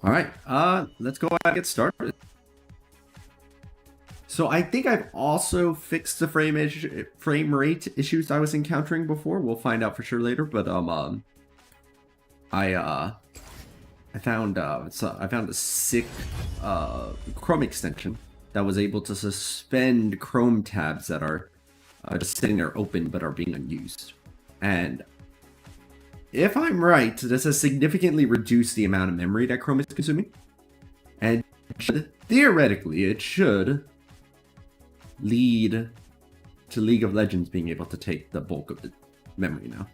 Alright, let's go ahead and get started. So I think I've also fixed the frame rate issues I was encountering before. We'll find out for sure later, but I found a sick Chrome extension that was able to suspend Chrome tabs that are just sitting there open but are being unused. And if I'm right, this has significantly reduced the amount of memory that Chrome is consuming. And theoretically, it should lead to League of Legends being able to take the bulk of the memory now.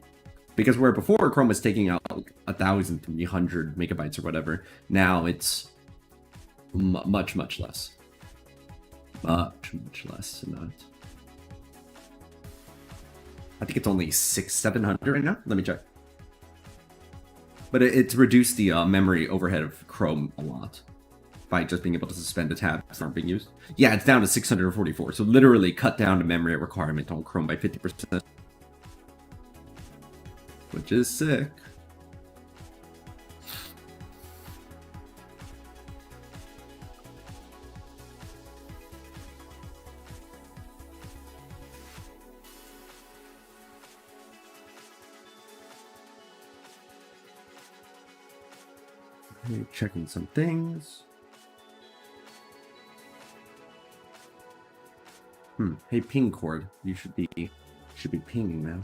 Because where before Chrome was taking out like 1,300 megabytes or whatever, now it's much less. Much less amount. I think it's only 600-700 right now. Let me check. But it's reduced the memory overhead of Chrome a lot by just being able to suspend the tabs that aren't being used. Yeah, it's down to 644. So literally cut down the memory requirement on Chrome by 50%. Which is sick. Checking some things. Hey, ping cord. You should be pinging now.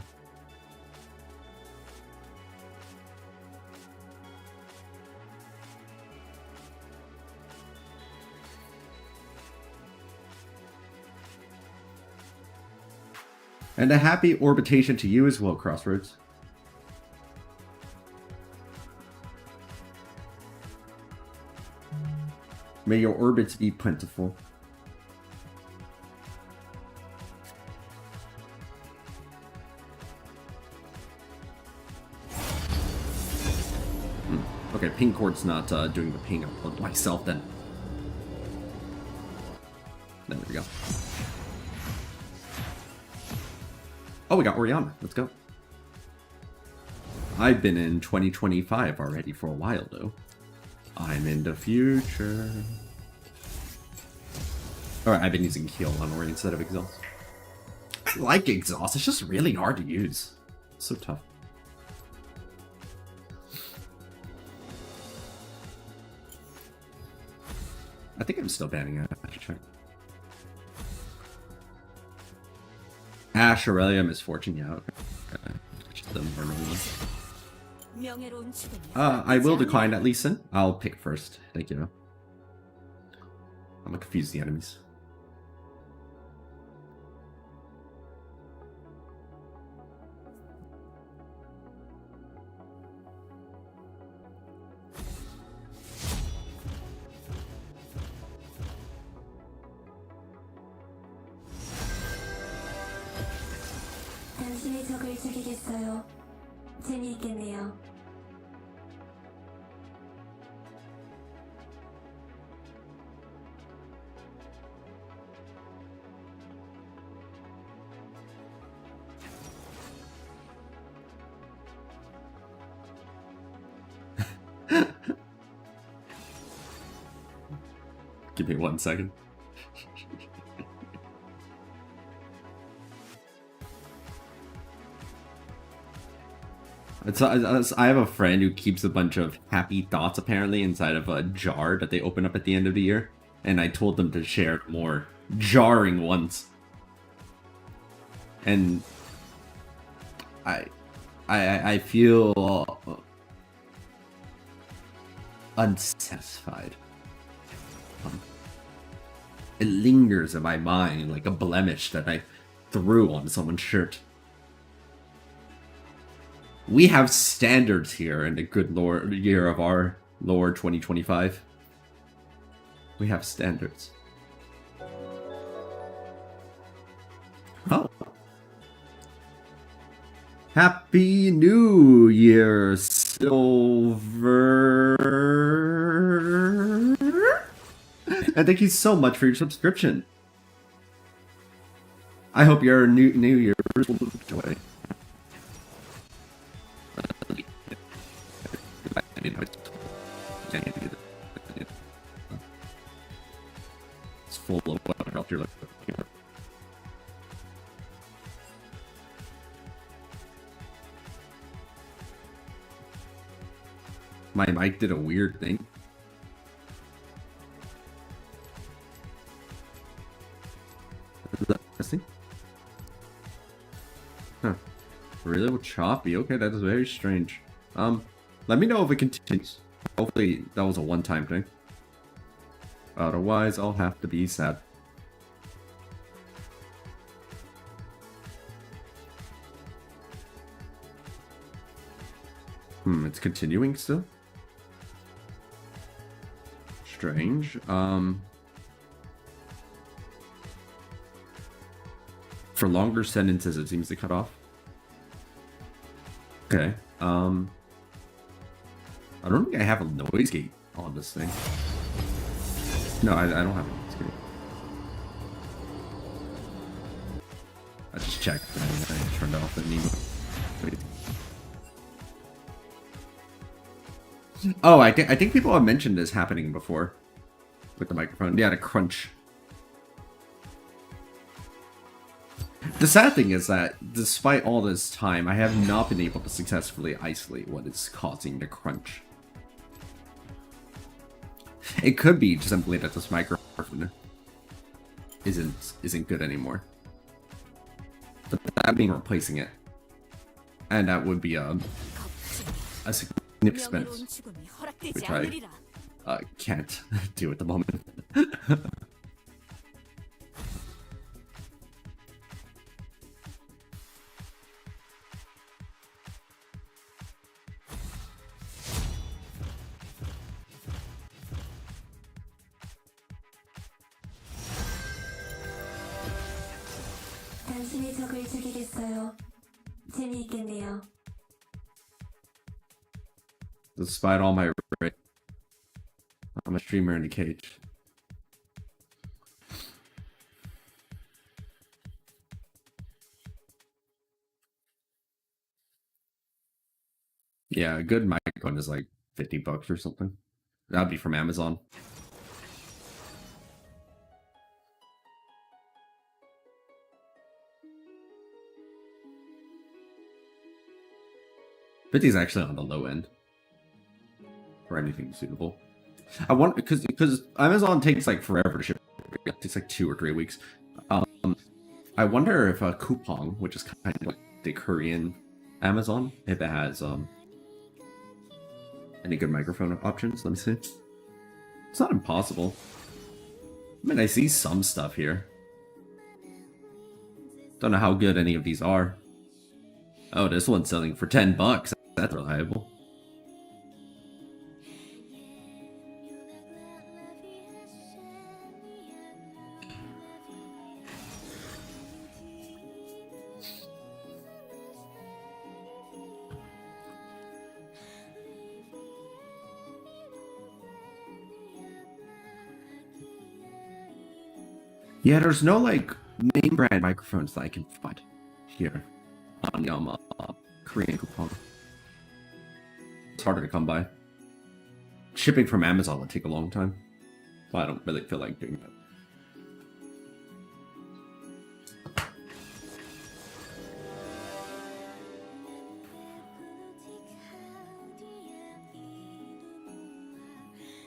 And a happy orbitation to you as well, Crossroads. May your orbits be plentiful. Okay, ping cord's not doing the ping of myself then. There we go. Oh, we got Orianna. Let's go. I've been in 2025 already for a while, though. I'm in the future. Alright, I've been using heal on Ori instead of exhaust. I like exhaust, it's just really hard to use. It's so tough. I think I'm still banning it. I should check. Ash, Aurelia, Misfortune, yeah, okay. Just the normal one. I will decline that, Leeson. I'll pick first. Thank you. I'm gonna confuse the enemies. 재미있겠네요. Give me 1 second. I have a friend who keeps a bunch of happy thoughts apparently inside of a jar that they open up at the end of the year, and I told them to share more jarring ones. And I feel unsatisfied. It lingers in my mind like a blemish that I threw on someone's shirt. We have standards here in the good year of our Lord 2025. We have standards. Oh. Happy New Year, Silver. And thank you so much for your subscription. I hope your New Year is full of joy. my mic did a weird thing. Is that interesting? Huh. Really choppy. Okay, that is very strange. Let me know if it continues. Hopefully that was a one-time thing. Otherwise, I'll have to be sad. It's continuing still? Strange. For longer sentences, it seems to cut off. Okay. I don't think I have a noise gate on this thing. No, I don't have a noise gate. I just checked and I turned off the Nemo. Oh, I think people have mentioned this happening before with the microphone. Yeah, the crunch. The sad thing is that despite all this time, I have not been able to successfully isolate what is causing the crunch. It could be just simply that this microphone isn't good anymore. But that means replacing it, and that would be a significant expense, which I can't do at the moment. 당신이 적을 죽이겠어요. 재미있겠네요. Despite all my rage, I'm a streamer in a cage. Yeah, a good microphone is like $50 or something. That'd be from Amazon. $50 is actually on the low end for anything suitable. I want because Amazon takes like forever to ship. It takes like 2 or 3 weeks. I wonder if a coupon, which is kind of like the Korean Amazon, if it has any good microphone options. Let me see. It's not impossible. I mean, I see some stuff here. Don't know how good any of these are. Oh, this one's selling for $10. That's reliable. Yeah, there's no like name brand microphones that I can find here on the Korean coupon. It's harder to come by. Shipping from Amazon would take a long time. Well, I don't really feel like doing that.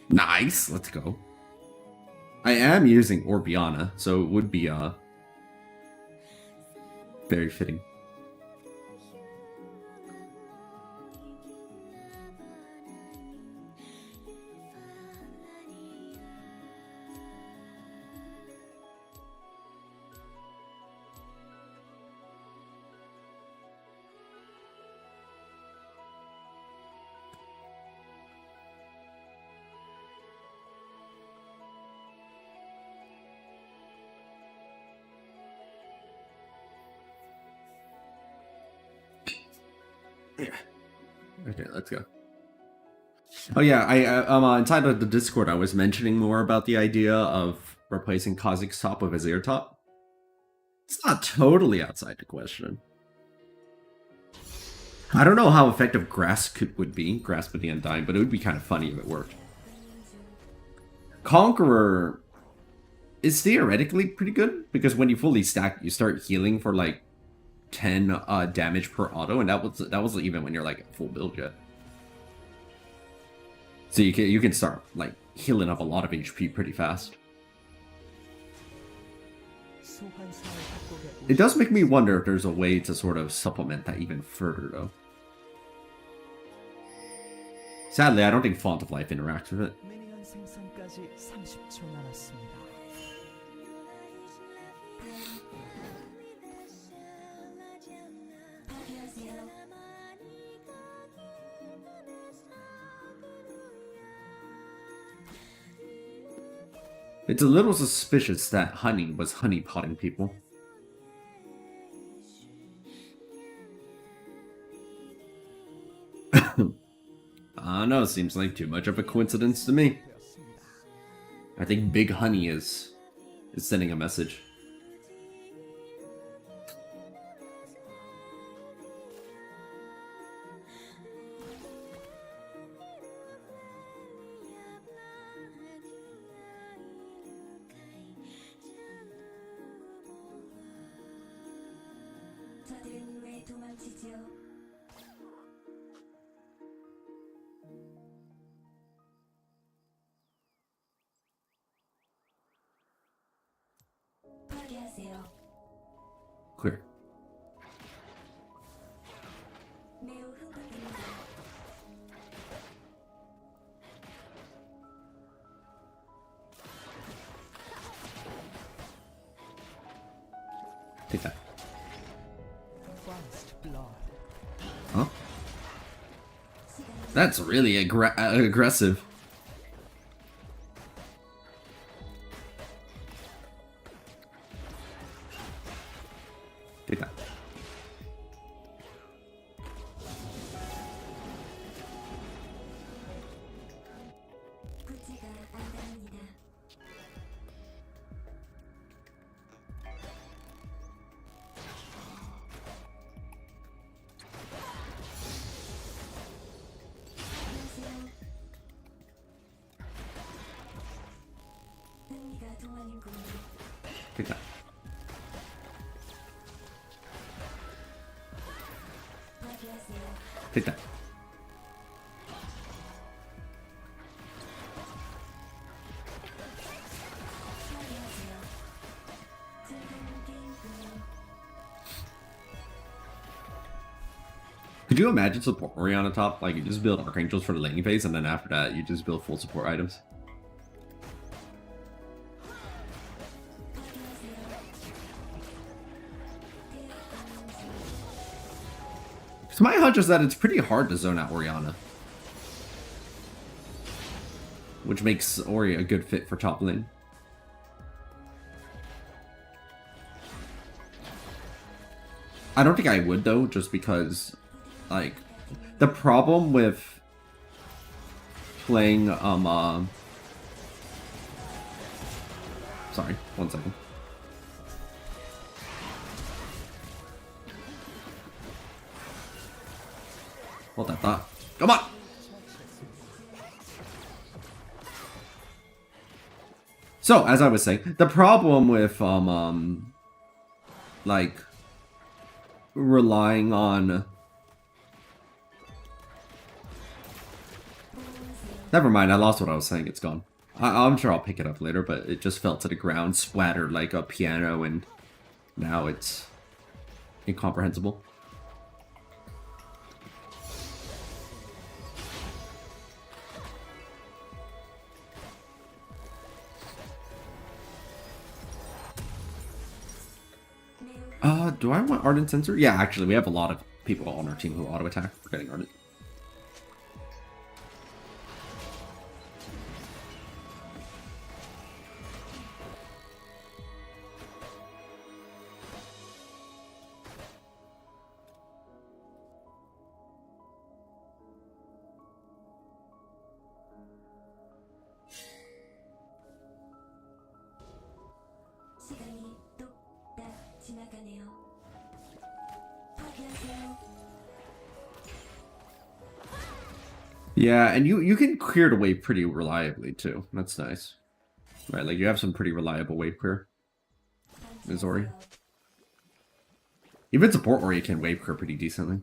Nice, let's go. I am using Orianna, so it would be very fitting. Okay, let's go. Oh yeah, inside of the Discord, I was mentioning more about the idea of replacing Kha'zix top with Azir top. It's not totally outside the question. I don't know how effective Grasp would be, Grasp of the Undying, but it would be kind of funny if it worked. Conqueror is theoretically pretty good, because when you fully stack, you start healing for like 10 damage per auto, and that was even when you're like full build yet. So you can start like healing up a lot of HP pretty fast. It does make me wonder if there's a way to sort of supplement that even further, though. Sadly, I don't think Font of Life interacts with it. 미니언 생성까지 30초 남았습니다. 파괴하세요. It's a little suspicious that Honey was honeypotting people. I don't know, seems like too much of a coincidence to me. I think Big Honey is sending a message. 저들은 왜 도망치지요? 파괴하세요. Clear. 매우 흥분됩니다. Take that. First blood. Huh? That's really aggressive. Take that. 구체가 안답니다. 흥미가 동안이군요. Take that. 파괴하세요. Take that. 파괴하세요. 즐거운 게임군요. Could you imagine support Orianna top? Like, you just build Archangels for the laning phase, and then after that, you just build full support items. So my hunch is that it's pretty hard to zone out Orianna. Which makes Ori a good fit for top lane. I don't think I would, though, just because, like, the problem with playing, sorry, 1 second. Hold that thought. Come on! So, as I was saying, the problem with, like, relying on... Never mind, I lost what I was saying, it's gone. I'm sure I'll pick it up later, but it just fell to the ground, splattered like a piano, and now it's incomprehensible. Do I want Ardent Sensor? Yeah, actually, we have a lot of people on our team who auto-attack. We're getting Ardent. 시간이 뚝딱 지나가네요. 파괴하세요. Yeah, and you can clear the wave pretty reliably, too. That's nice. Right, like, you have some pretty reliable wave clear. Is Ori. Even support Ori can wave clear pretty decently.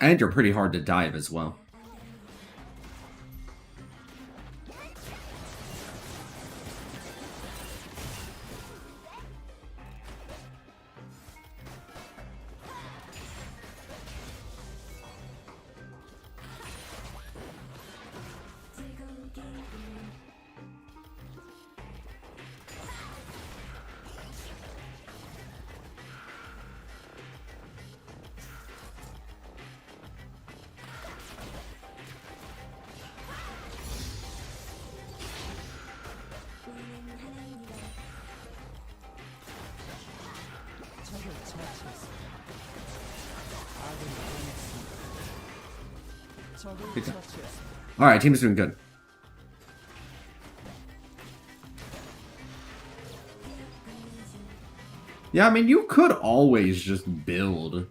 And you're pretty hard to dive as well. 즐거운 게임을 우리는 하나입니다. 적을 처치했습니다. 아군이 당했습니다. 적을 Good job. 처치했습니다. Alright, team's doing good. Yeah, I mean, you could always just build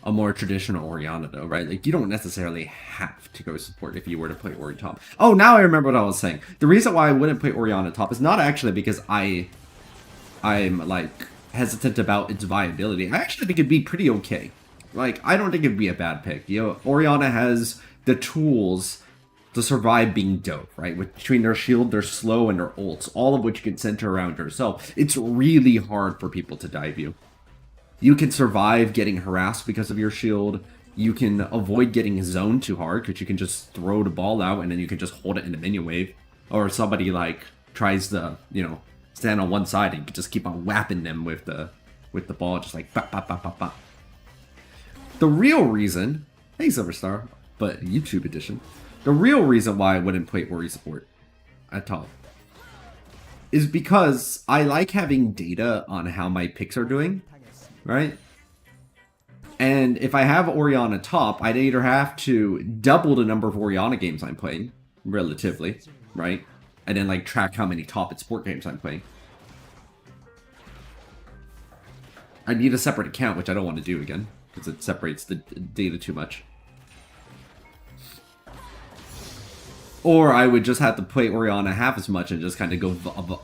a more traditional Orianna, though, right? Like, you don't necessarily have to go support if you were to play Ori top. Oh, now I remember what I was saying. The reason why I wouldn't play Orianna top is not actually because I'm, like, hesitant about its viability. I actually think it'd be pretty okay. Like, I don't think it'd be a bad pick. You know, Orianna has the tools to survive being dope, right? Between their shield, their slow, and their ults, all of which you can center around herself. It's really hard for people to dive you. You can survive getting harassed because of your shield. You can avoid getting zoned too hard because you can just throw the ball out and then you can just hold it in the minion wave. Or somebody like tries to, you know, stand on one side and you can just keep on whapping them with the ball, just like bop, bop, bop, bop, bop. The real reason, hey Silverstar, but YouTube edition. The real reason why I wouldn't play Ori support at top is because I like having data on how my picks are doing, right? And if I have Orianna top, I'd either have to double the number of Orianna games I'm playing, relatively, right? And then like track how many top and sport games I'm playing. I need a separate account, which I don't want to do again, because it separates the data too much. Or I would just have to play Orianna half as much and just kind of go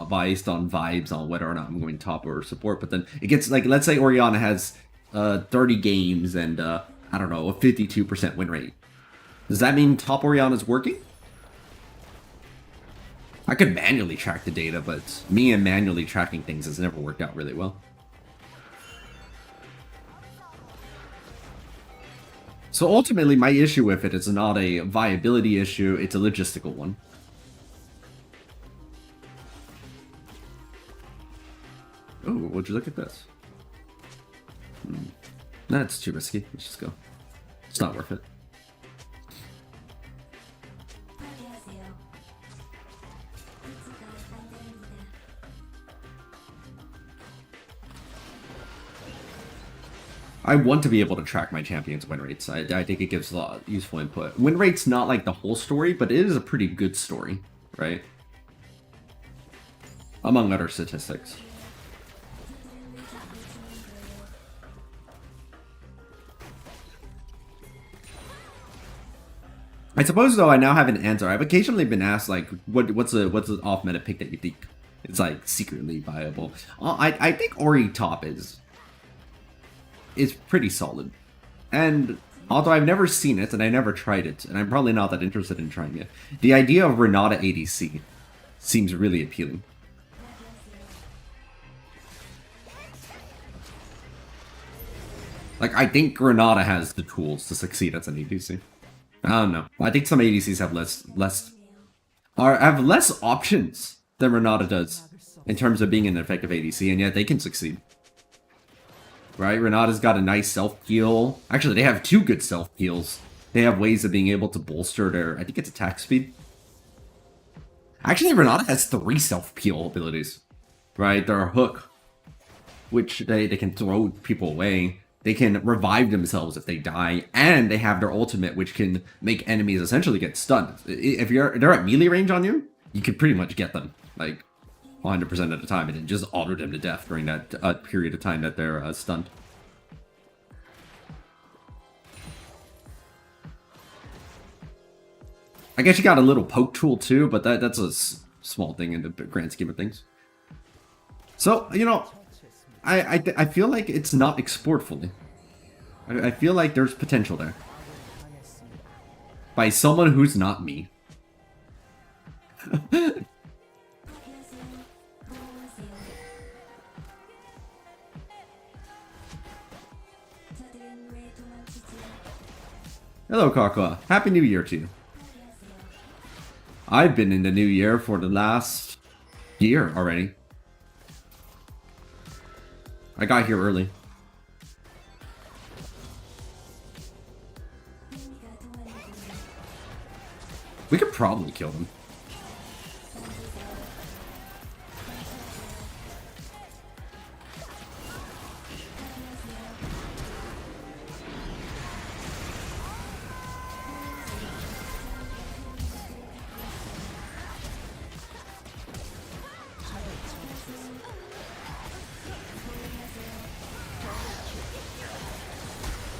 based on vibes on whether or not I'm going top or support. But then it gets like, let's say Orianna has 30 games and, I don't know, a 52% win rate. Does that mean top Orianna's working? I could manually track the data, but me and manually tracking things has never worked out really well. So ultimately, my issue with it is not a viability issue, it's a logistical one. Oh, would you look at this? That's too risky. Let's just go. It's not worth it. 파괴하세요. 기지가 안됩니다. I want to be able to track my champions' win rates. I think it gives a lot of useful input. Win rate's not like the whole story, but it is a pretty good story, right? Among other statistics. I suppose though I now have an answer. I've occasionally been asked like, what's an off meta pick that you think is like secretly viable? I think Ori top is pretty solid, and although I've never seen it and I never tried it, and I'm probably not that interested in trying it, the idea of Renata ADC seems really appealing. Like, I think Renata has the tools to succeed as an ADC. I don't know. I think some ADCs have have less options than Renata does in terms of being an effective ADC, and yet they can succeed. Right? Renata's got a nice self-heal. Actually, they have two good self-heals. They have ways of being able to bolster their, I think it's attack speed. Actually, Renata has 3 self-heal abilities. Right? Their hook, which they can throw people away. They can revive themselves if they die, and they have their ultimate, which can make enemies essentially get stunned. If they're at melee range on you, you can pretty much get them, like, 100% of the time, and then just auto them to death during that period of time that they're stunned. I guess you got a little poke tool too, but that's a small thing in the grand scheme of things. So, you know, I feel like it's not explored fully. I feel like there's potential there. By someone who's not me. 파괴하세요. 보호하세요. 저들은 왜 도망치지? Hello, Kog'maw. Happy New Year to you. 파괴하세요. I've been in the new year for the last year already. I got here early. 흥미가 동안이군요. We could probably kill them.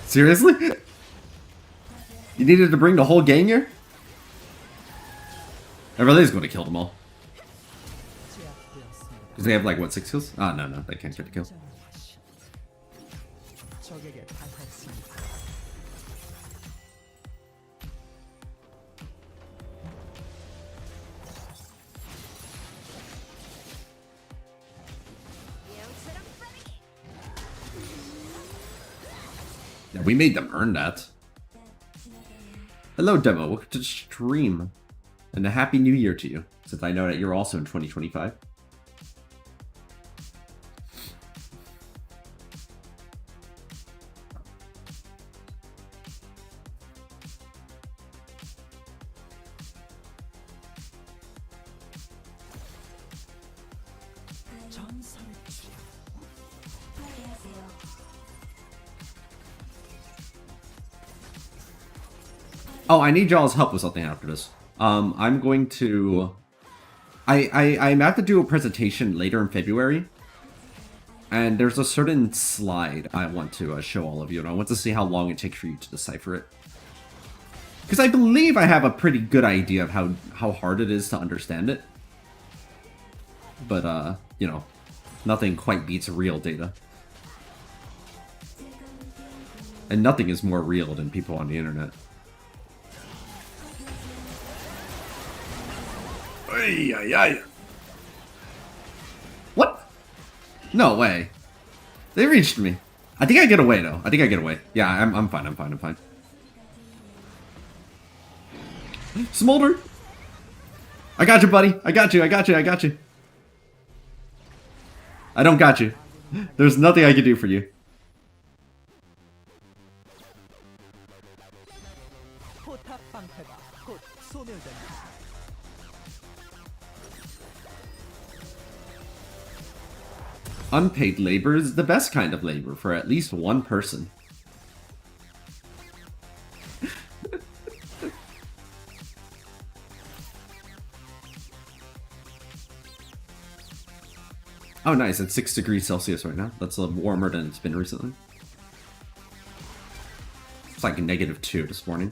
Seriously? You needed to bring the whole gang here? I really is going to kill them all. 제압되었습니다. Because they have like, what, 6 kills? Ah, no, they can't get the kill. 적에게 당했습니다. Yeah, we made them earn that. Hello, Demo. Welcome to the stream. And a happy new year to you, since I know that you're also in 2025. 전설의 치 파괴하세요. Oh, I need y'all's help with something after this. I'm going to... I have to do a presentation later in February. And there's a certain slide I want to show all of you. And I want to see how long it takes for you to decipher it. Because I believe I have a pretty good idea of how hard it is to understand it. But, you know, nothing quite beats real data. And nothing is more real than people on the internet. Ay, ay, ay. What? No way. They reached me. I think I get away though. I think I get away. Yeah, I'm fine. I'm fine. Smolder. I got you, buddy. I got you. I don't got you. There's nothing I can do for you. 포탑 방패가 곧 소멸됩니다. Unpaid labor is the best kind of labor for at least one person. Oh, nice. It's 6 degrees Celsius right now. That's warmer than it's been recently. It's like -2 this morning.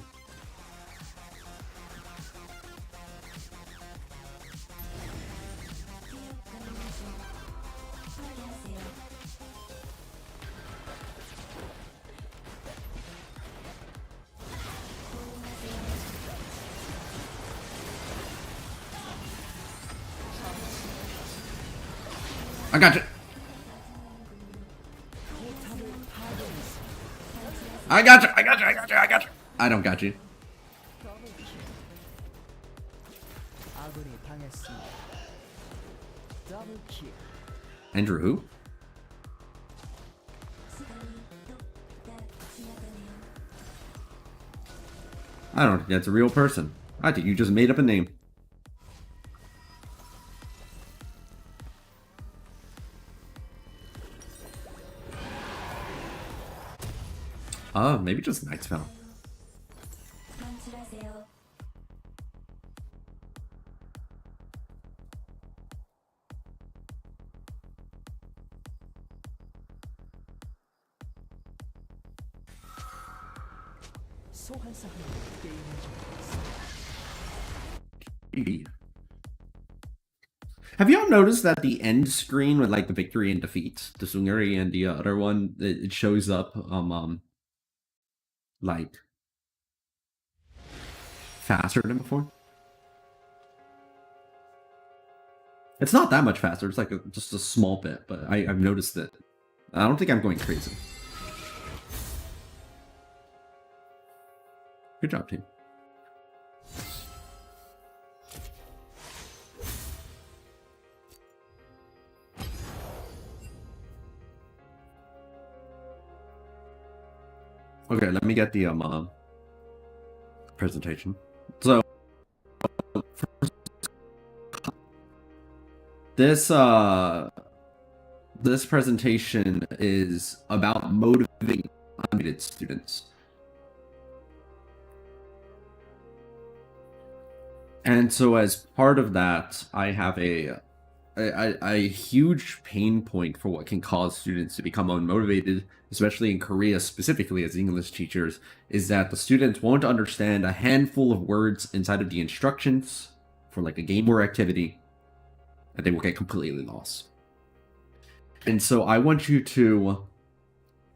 I got you. I got you. I don't got you. 아군이 당했습니다. 더블킬. Andrew who? 시간이 뚝딱 지나가네요. I don't think that's a real person. I think you just made up a name. Maybe just Knight's Vow. 방출하세요. 소환사는 게임을 좀 Have y'all noticed that the end screen with like the victory and defeat, the Sungari and the other one, it shows up like faster than before. It's not that much faster. It's like just a small bit, but I've noticed it. I don't think I'm going crazy. Good job, team. Okay, let me get the presentation. So this this presentation is about motivating unmotivated students. And so as part of that, I have a huge pain point for what can cause students to become unmotivated, especially in Korea specifically as English teachers, is that the students won't understand a handful of words inside of the instructions for like a game or activity, and they will get completely lost. And so I want you to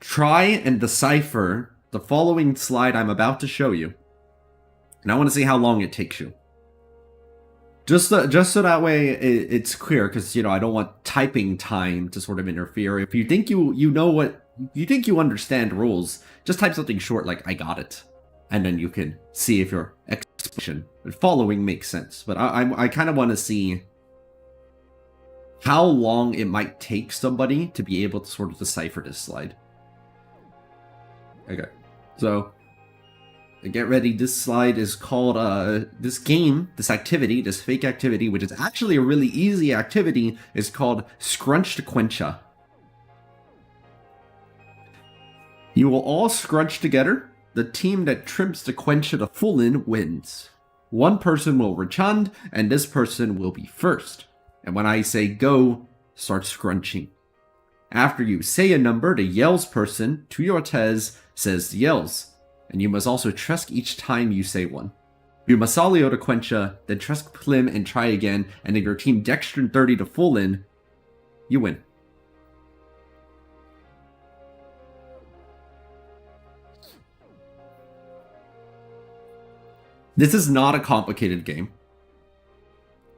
try and decipher the following slide I'm about to show you, and I want to see how long it takes you. Just so that way it's clear, because you know I don't want typing time to sort of interfere. If you think you know what you think you understand rules, just type something short like "I got it," and then you can see if your explanation following makes sense. But I kind of want to see how long it might take somebody to be able to sort of decipher this slide. Okay, so. Get ready, this slide is called, this game, this activity, this fake activity, which is actually a really easy activity, is called Scrunch to Quencha. You will all scrunch together. The team that trims the Quencha to full in wins. One person will rechand, and this person will be first. And when I say go, start scrunching. After you say a number, the yells person, to your Tez, says the yells. And you must also trusk each time you say one. You must salio to Quencha, then trusk Plim and try again, and if your team Dextrin 30 to full in, you win. This is not a complicated game,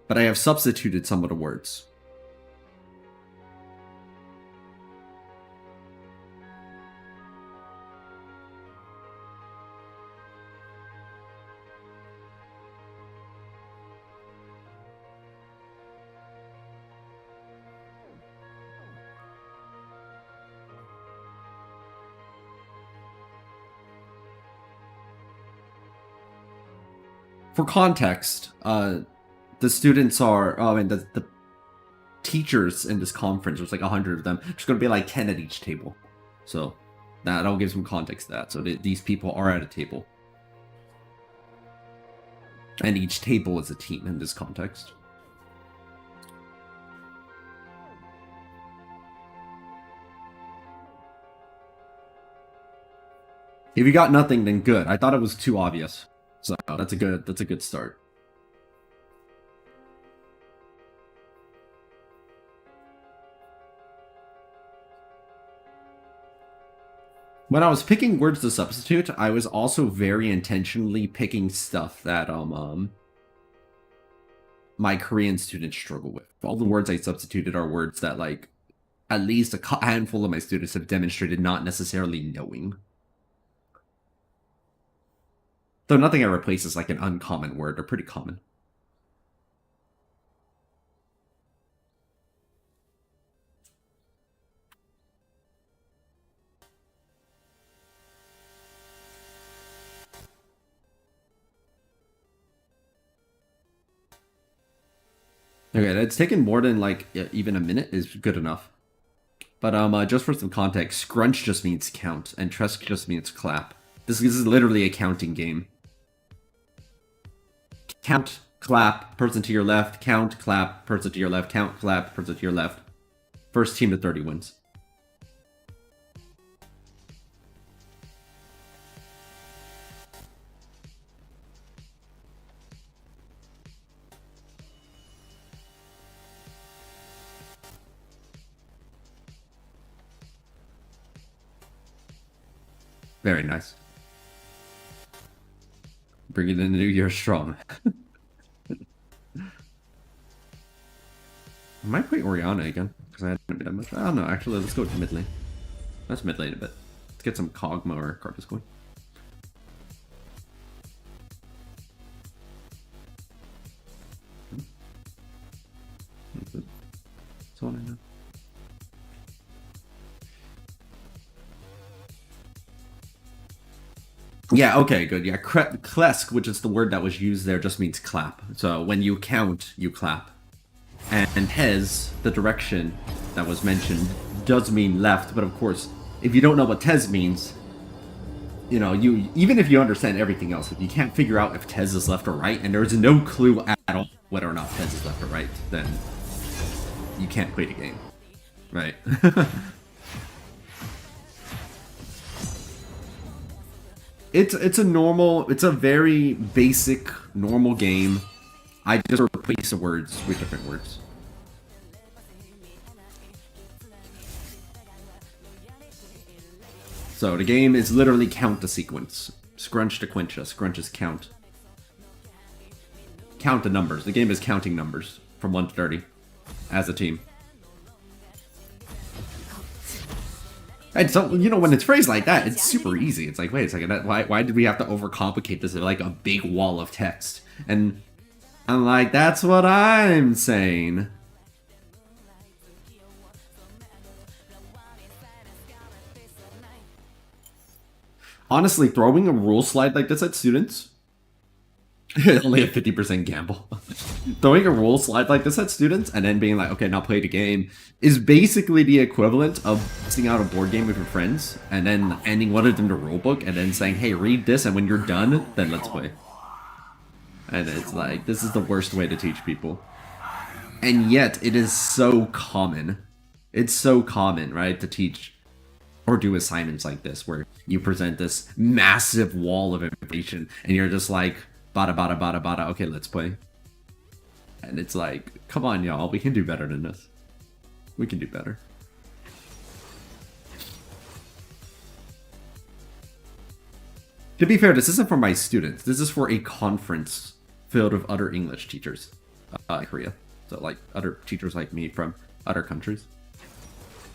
but I have substituted some of the words. For context, the students are, and the teachers in this conference, there's like 100 of them, there's going to be like 10 at each table. So that'll give some context to that. So these people are at a table. And each table is a team in this context. If you got nothing, then good. I thought it was too obvious. So that's a good start. When I was picking words to substitute, I was also very intentionally picking stuff that my Korean students struggle with. All the words I substituted are words that like at least a handful of my students have demonstrated not necessarily knowing. Though nothing I replace is like an uncommon word, they're pretty common. Okay, that's taken more than like even a minute is good enough. But just for some context, scrunch just means count, and trusk just means clap. This is literally a counting game. Count, clap, person to your left, count, clap, person to your left, count, clap, person to your left. First team to 30 wins. Very nice. Bringing in the new year strong. I might play Orianna again, because I hadn't done much. Oh no, actually, let's go to mid lane. Let's mid lane a bit. Let's get some Kog'Maw or Karthus going. That's all I know. Yeah, okay, good. Yeah, klesk, which is the word that was used there, just means clap. So when you count, you clap. And hez, the direction that was mentioned, does mean left, but of course, if you don't know what tez means, you know, even if you understand everything else, if you can't figure out if tez is left or right, and there's no clue at all whether or not tez is left or right, then you can't play the game. Right? It's a very basic, normal game. I just replace the words with different words. So the game is literally count the sequence. Scrunch to quincha. Scrunch is count. Count the numbers. The game is counting numbers from 1 to 30 as a team. And so, you know, when it's phrased like that, it's super easy. It's like, wait a second, why did we have to overcomplicate this? Like a big wall of text. And I'm like, that's what I'm saying. Honestly, throwing a rule slide like this at students, only a 50% gamble. Throwing a rule slide like this at students and then being like, okay, now play the game, is basically the equivalent of testing out a board game with your friends and then handing one of them the rulebook and then saying, hey, read this, and when you're done, then let's play. And it's like, this is the worst way to teach people. And yet, it is so common. It's so common, right, to teach or do assignments like this, where you present this massive wall of information and you're just like, bada bada bada bada, okay, let's play. And it's like, come on, y'all, we can do better than this. We can do better. To be fair, this isn't for my students. This is for a conference filled with other English teachers in Korea. So, like, other teachers like me from other countries.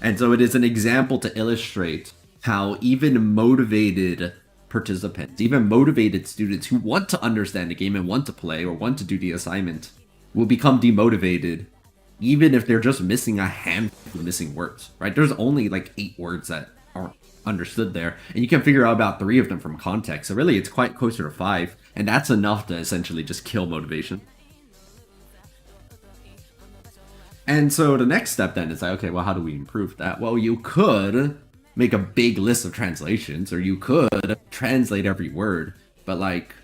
And so it is an example to illustrate how even motivated participants, even motivated students who want to understand the game and want to play or want to do the assignment, will become demotivated even if they're just missing a handful of missing words, right? There's only like 8 words that aren't understood there, and you can figure out about 3 of them from context. So really, it's quite closer to 5, and that's enough to essentially just kill motivation. And so the next step then is like, okay, well, how do we improve that? Well, you could make a big list of translations, or you could translate every word, but like,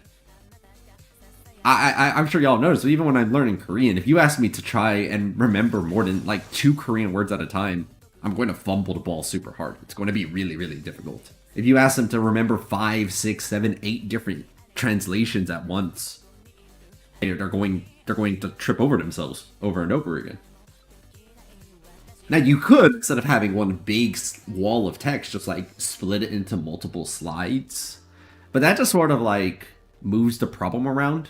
I'm sure y'all noticed, even when I'm learning Korean, if you ask me to try and remember more than like 2 Korean words at a time, I'm going to fumble the ball super hard. It's going to be really, really difficult. If you ask them to remember 5, 6, 7, 8 different translations at once, they're going to trip over themselves over and over again. Now you could, instead of having one big wall of text, just like split it into multiple slides. But that just sort of like moves the problem around.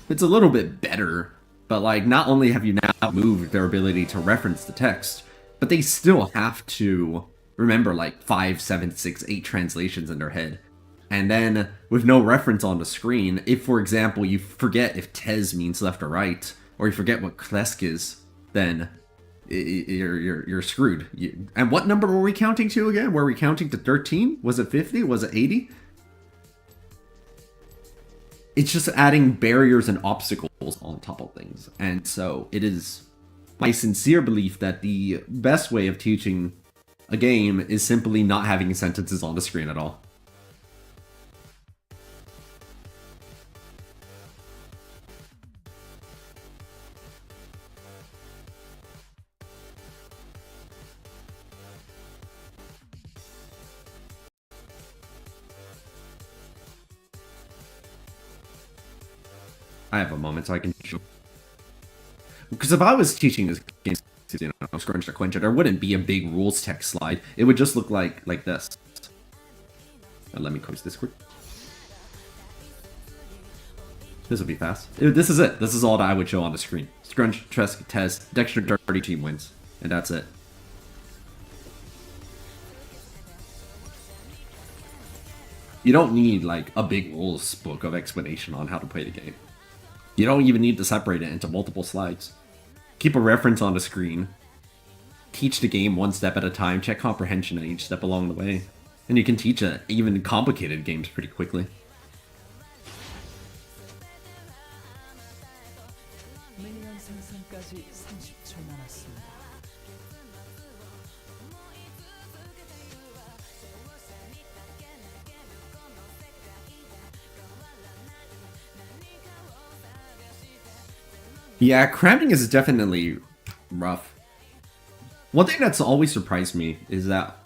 It's a little bit better, but like not only have you now moved their ability to reference the text, but they still have to remember like 5, 7, 6, 8 translations in their head. And then with no reference on the screen, if for example you forget if tez means left or right, or you forget what klesk is, then you're screwed. And what number were we counting to again? Were we counting to 13? Was it 50? Was it 80? It's just adding barriers and obstacles on top of things. And so it is my sincere belief that the best way of teaching a game is simply not having sentences on the screen at all. I have a moment so I can show. Because if I was teaching this game, you know, Scrunch to Quench, there wouldn't be a big rules text slide. It would just look like this. Let me close Discord. This will be fast. This is it. This is all that I would show on the screen. Scrunch, Tresk, Test, Dexterity team wins. And that's it. You don't need, like, a big rules book of explanation on how to play the game. You don't even need to separate it into multiple slides. Keep a reference on the screen. Teach the game one step at a time. Check comprehension at each step along the way. And you can teach even complicated games pretty quickly. 미니언 생성까지 30초 남았습니다. Yeah, cramming is definitely rough. One thing that's always surprised me is that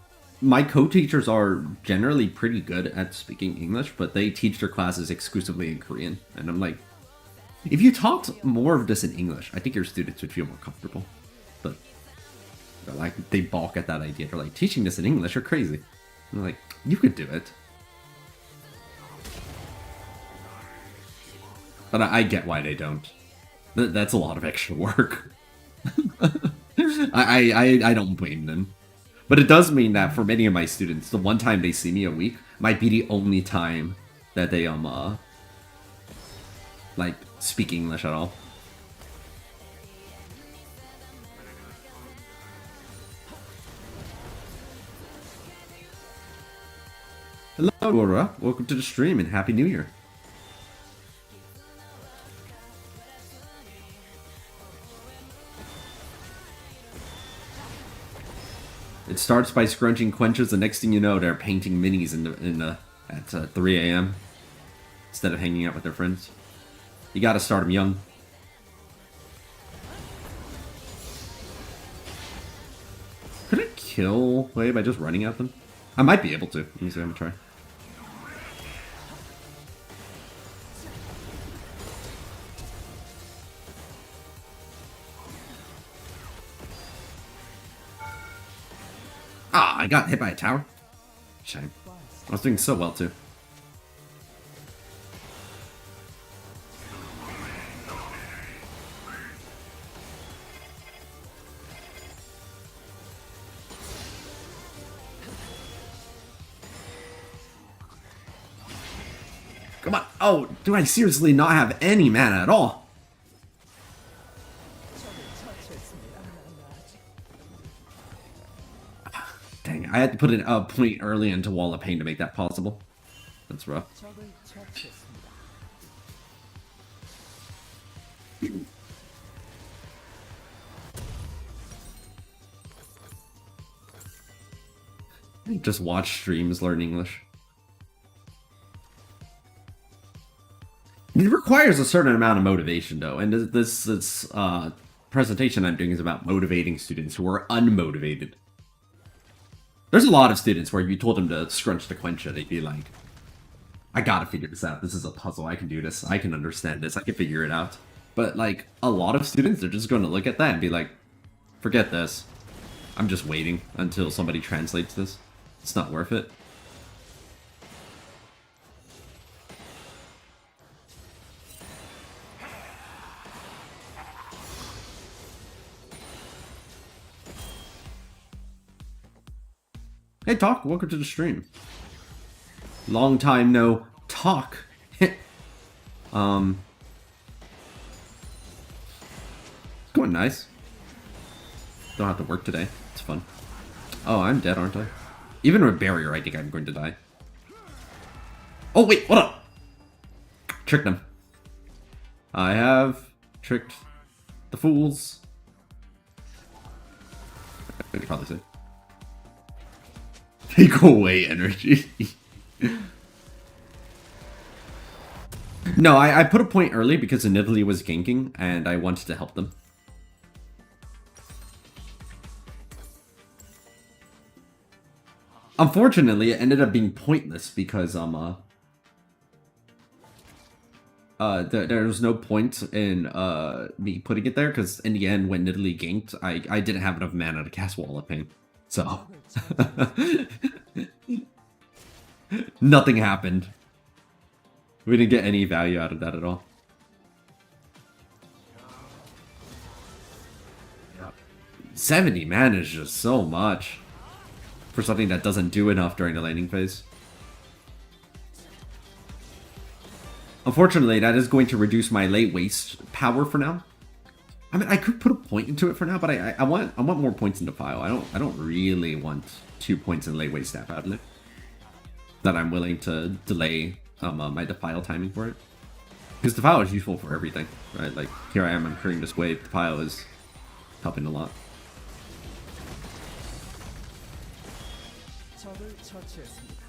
my co-teachers are generally pretty good at speaking English, but they teach their classes exclusively in Korean. And I'm like, if you talked more of this in English, I think your students would feel more comfortable. But like, they balk at that idea. They're like, teaching this in English, you're crazy. I'm like, you could do it. But I get why they don't. That's a lot of extra work. I don't blame them. But it does mean that for many of my students, the one time they see me a week might be the only time that they like speak English at all. Hello, Aura. Welcome to the stream and Happy New Year. It starts by scrunching quenches, the next thing you know, they're painting minis at 3 a.m. instead of hanging out with their friends. You gotta start them young. Could I kill Wei by just running at them? I might be able to. Let me see, I'm gonna try. Ah, I got hit by a tower. Shame. I was doing so well too. Come on. Oh, do I seriously not have any mana at all? Dang, I had to put a point early into Wall of Pain to make that possible. That's rough. 적을 처치했습니다. Just watch streams, learn English. It requires a certain amount of motivation, though, and this presentation I'm doing is about motivating students who are unmotivated. There's a lot of students where if you told them to scrunch the quencha, they'd be like, I gotta figure this out. This is a puzzle. I can do this. I can understand this. I can figure it out. But, like, a lot of students, they're just going to look at that and be like, forget this. I'm just waiting until somebody translates this. It's not worth it. Hey, Talk, welcome to the stream. Long time no talk. Going nice. Don't have to work today. It's fun. Oh, I'm dead, aren't I? Even with barrier, I think I'm going to die. Oh, wait, hold up. Tricked them. I have tricked the fools. I could probably say. Take away energy. No, I put a point early because Nidalee was ganking and I wanted to help them. Unfortunately, it ended up being pointless because there was no point in me putting it there because in the end, when Nidalee ganked, I didn't have enough mana to cast Wall of Pain. So nothing happened. We didn't get any value out of that at all. 70 mana is just so much for something that doesn't do enough during the laning phase. Unfortunately, that is going to reduce my late waste power for now. I mean, I could put a point into it for now, but I want more points in Defile. I don't really want 2 points in late waste staff out of it. That I'm willing to delay my Defile timing for it. Because Defile is useful for everything, right? Like, here I am, I'm clearing this wave. Defile is helping a lot. 적을 처치했습니다.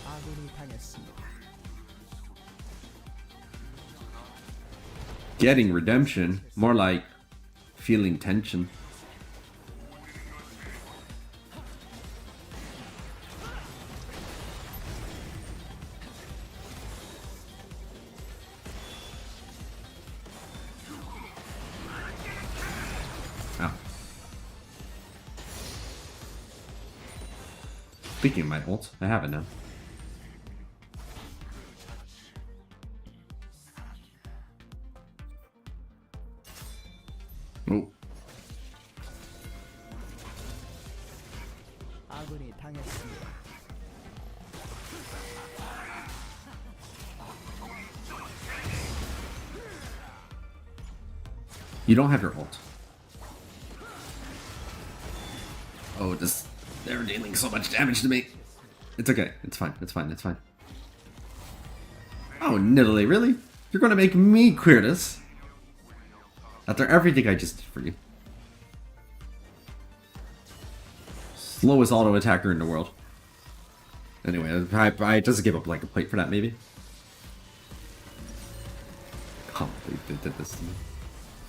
아군이 당했습니다. Getting redemption, more like feeling tension. Oh. Speaking of my ult, I have it now. Oh. 아군이 당했습니다. You don't have your ult. Oh, they're dealing so much damage to me. It's okay. It's fine. It's fine. It's fine. Oh, Nidalee, really? You're gonna make me clear this? After everything I just did for you. Slowest auto attacker in the world. Anyway, I just give up like a plate for that, maybe. Can't believe they did this to me.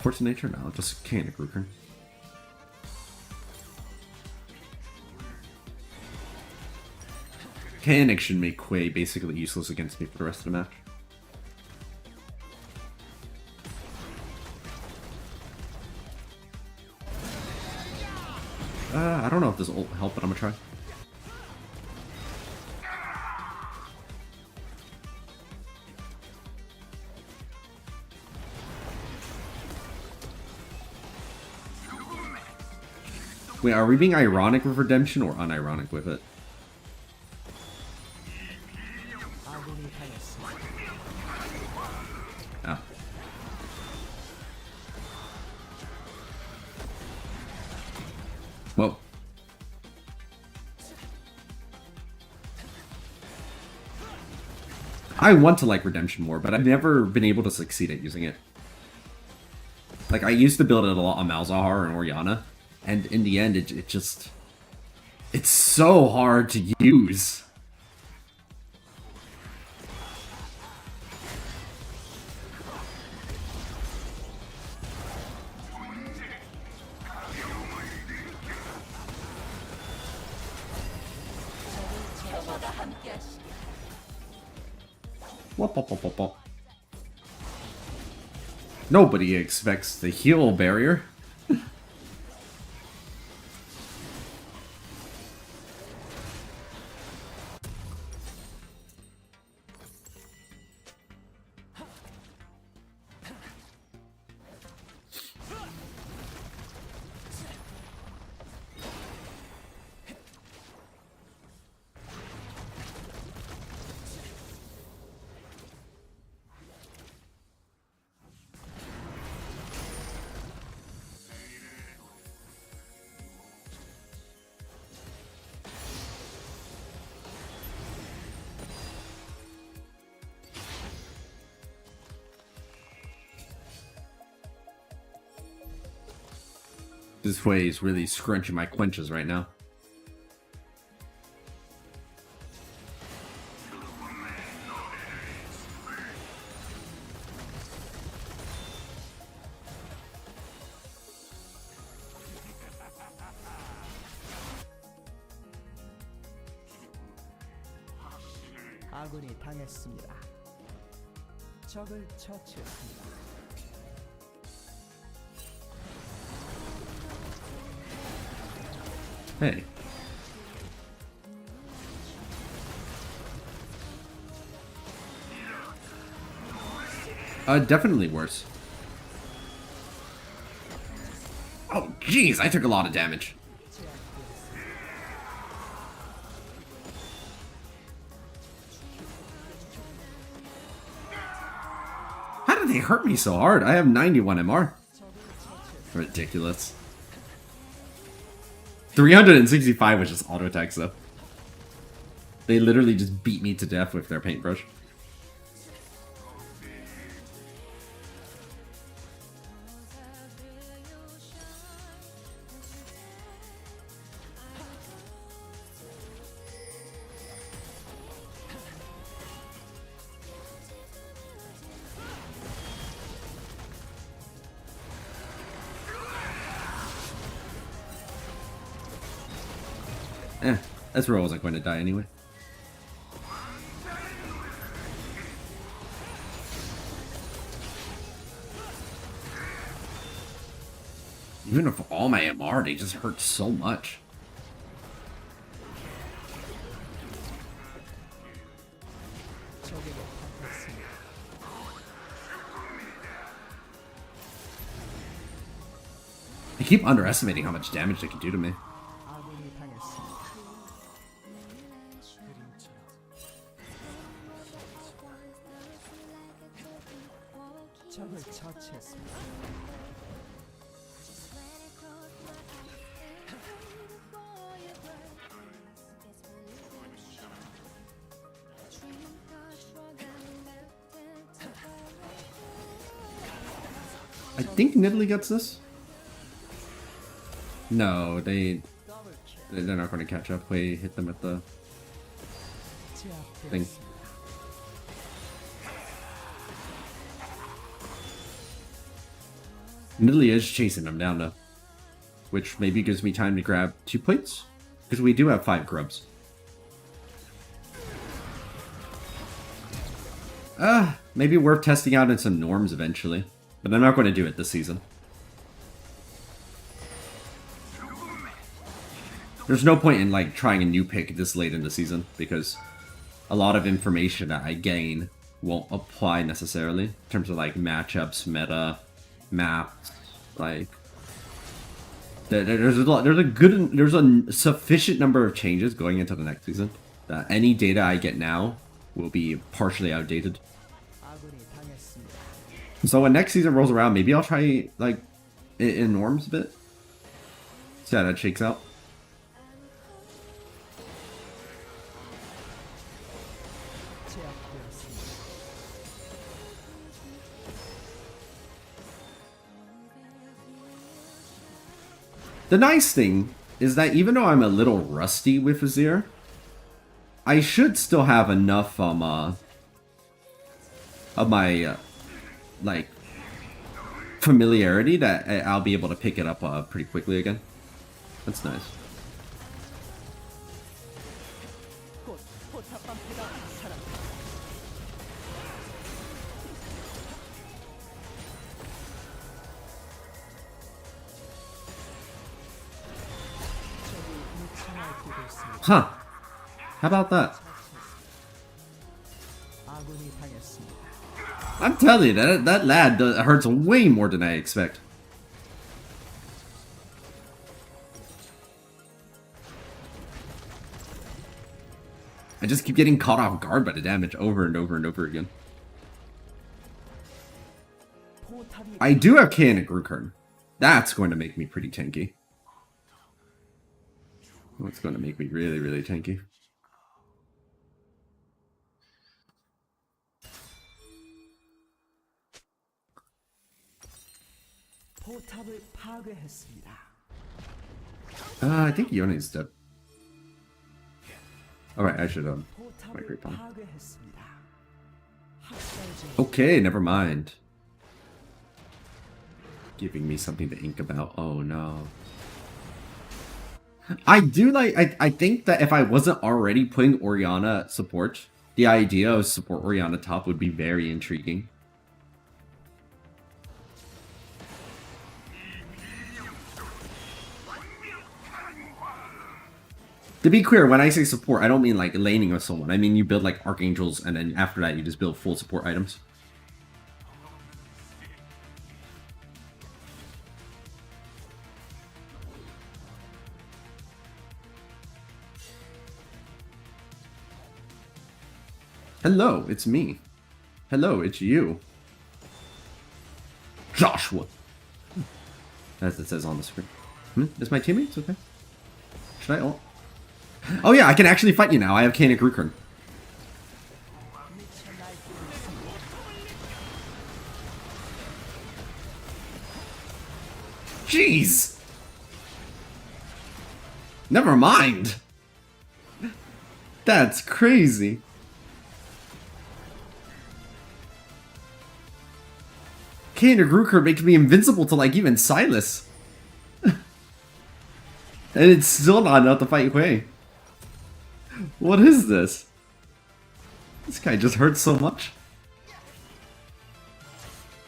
Force of nature? No, just can't agree. Chaotic should make Quay basically useless against me for the rest of the match. I don't know if this ult will help, but I'm gonna try. Wait, are we being ironic with redemption or unironic with it? 아군이 당했습니다. Oh. Whoa. I want to like redemption more, but I've never been able to succeed at using it. Like, I used to build it a lot on Malzahar and Orianna, and in the end, it just... It's so hard to use. Wop, wop, wop, wop, wop. Nobody expects the heal barrier. This way is really scrunching my quenches right now. 아군이 당했습니다. 적을 처치했습니다. Hey. Definitely worse. Jeez, I took a lot of damage. How did they hurt me so hard? I have 91 MR. Ridiculous. 365 was just auto attacks though. They literally just beat me to death with their paintbrush. Ezreal wasn't going to die anyway. Even with all my MR, they just hurt so much. I keep underestimating how much damage they can do to me. 아군이 당했습니다. 적을 처치했습니다. I think Nidalee gets this. No, they're not going to catch up. We hit them at the thing. Nidalee is chasing them down though, which maybe gives me time to grab 2 plates because we do have 5 grubs. Maybe worth testing out in some norms eventually, but I'm not going to do it this season. There's no point in like trying a new pick this late in the season because a lot of information that I gain won't apply necessarily in terms of like matchups, meta, maps. Like there's a sufficient number of changes going into the next season that any data I get now will be partially outdated. 아군이 당했습니다. So when next season rolls around, maybe I'll try like in norms a bit. See how that shakes out. 제압되었습니다. The nice thing is that even though I'm a little rusty with Azir, I should still have enough of my like familiarity that I'll be able to pick it up pretty quickly again. That's nice. 곧 포탑 방패가 사라집니다. 적이 무창을 끼고 있습니다. Huh. How about that? 아군이 당했습니다. I'm telling you, that lad hurts way more than I expect. I just keep getting caught off guard by the damage over and over and over again. 포탑이 I do have K and Grukern. That's going to make me pretty tanky. That's going to make me really, really tanky. 포탑을 파괴했습니다. I think Yone's dead. Alright, I should 포탑을 migrate down. 파괴했습니다. 학살 중 Okay, never mind. Giving me something to ink about. Oh no. I do like I think that if I wasn't already putting Orianna at support, the idea of support Orianna top would be very intriguing. To be clear, when I say support, I don't mean like laning with someone. I mean you build like archangels and then after that you just build full support items. Hello, it's me. Hello, it's you. Joshua. As it says on the screen. Is my teammates okay? Should I ult? Oh yeah, I can actually fight you now. I have Kanik Rukern. Jeez! Never mind! That's crazy. Kanik Rukern makes me invincible to like even Silas. And it's still not enough to fight Hui. What is this? This guy just hurts so much.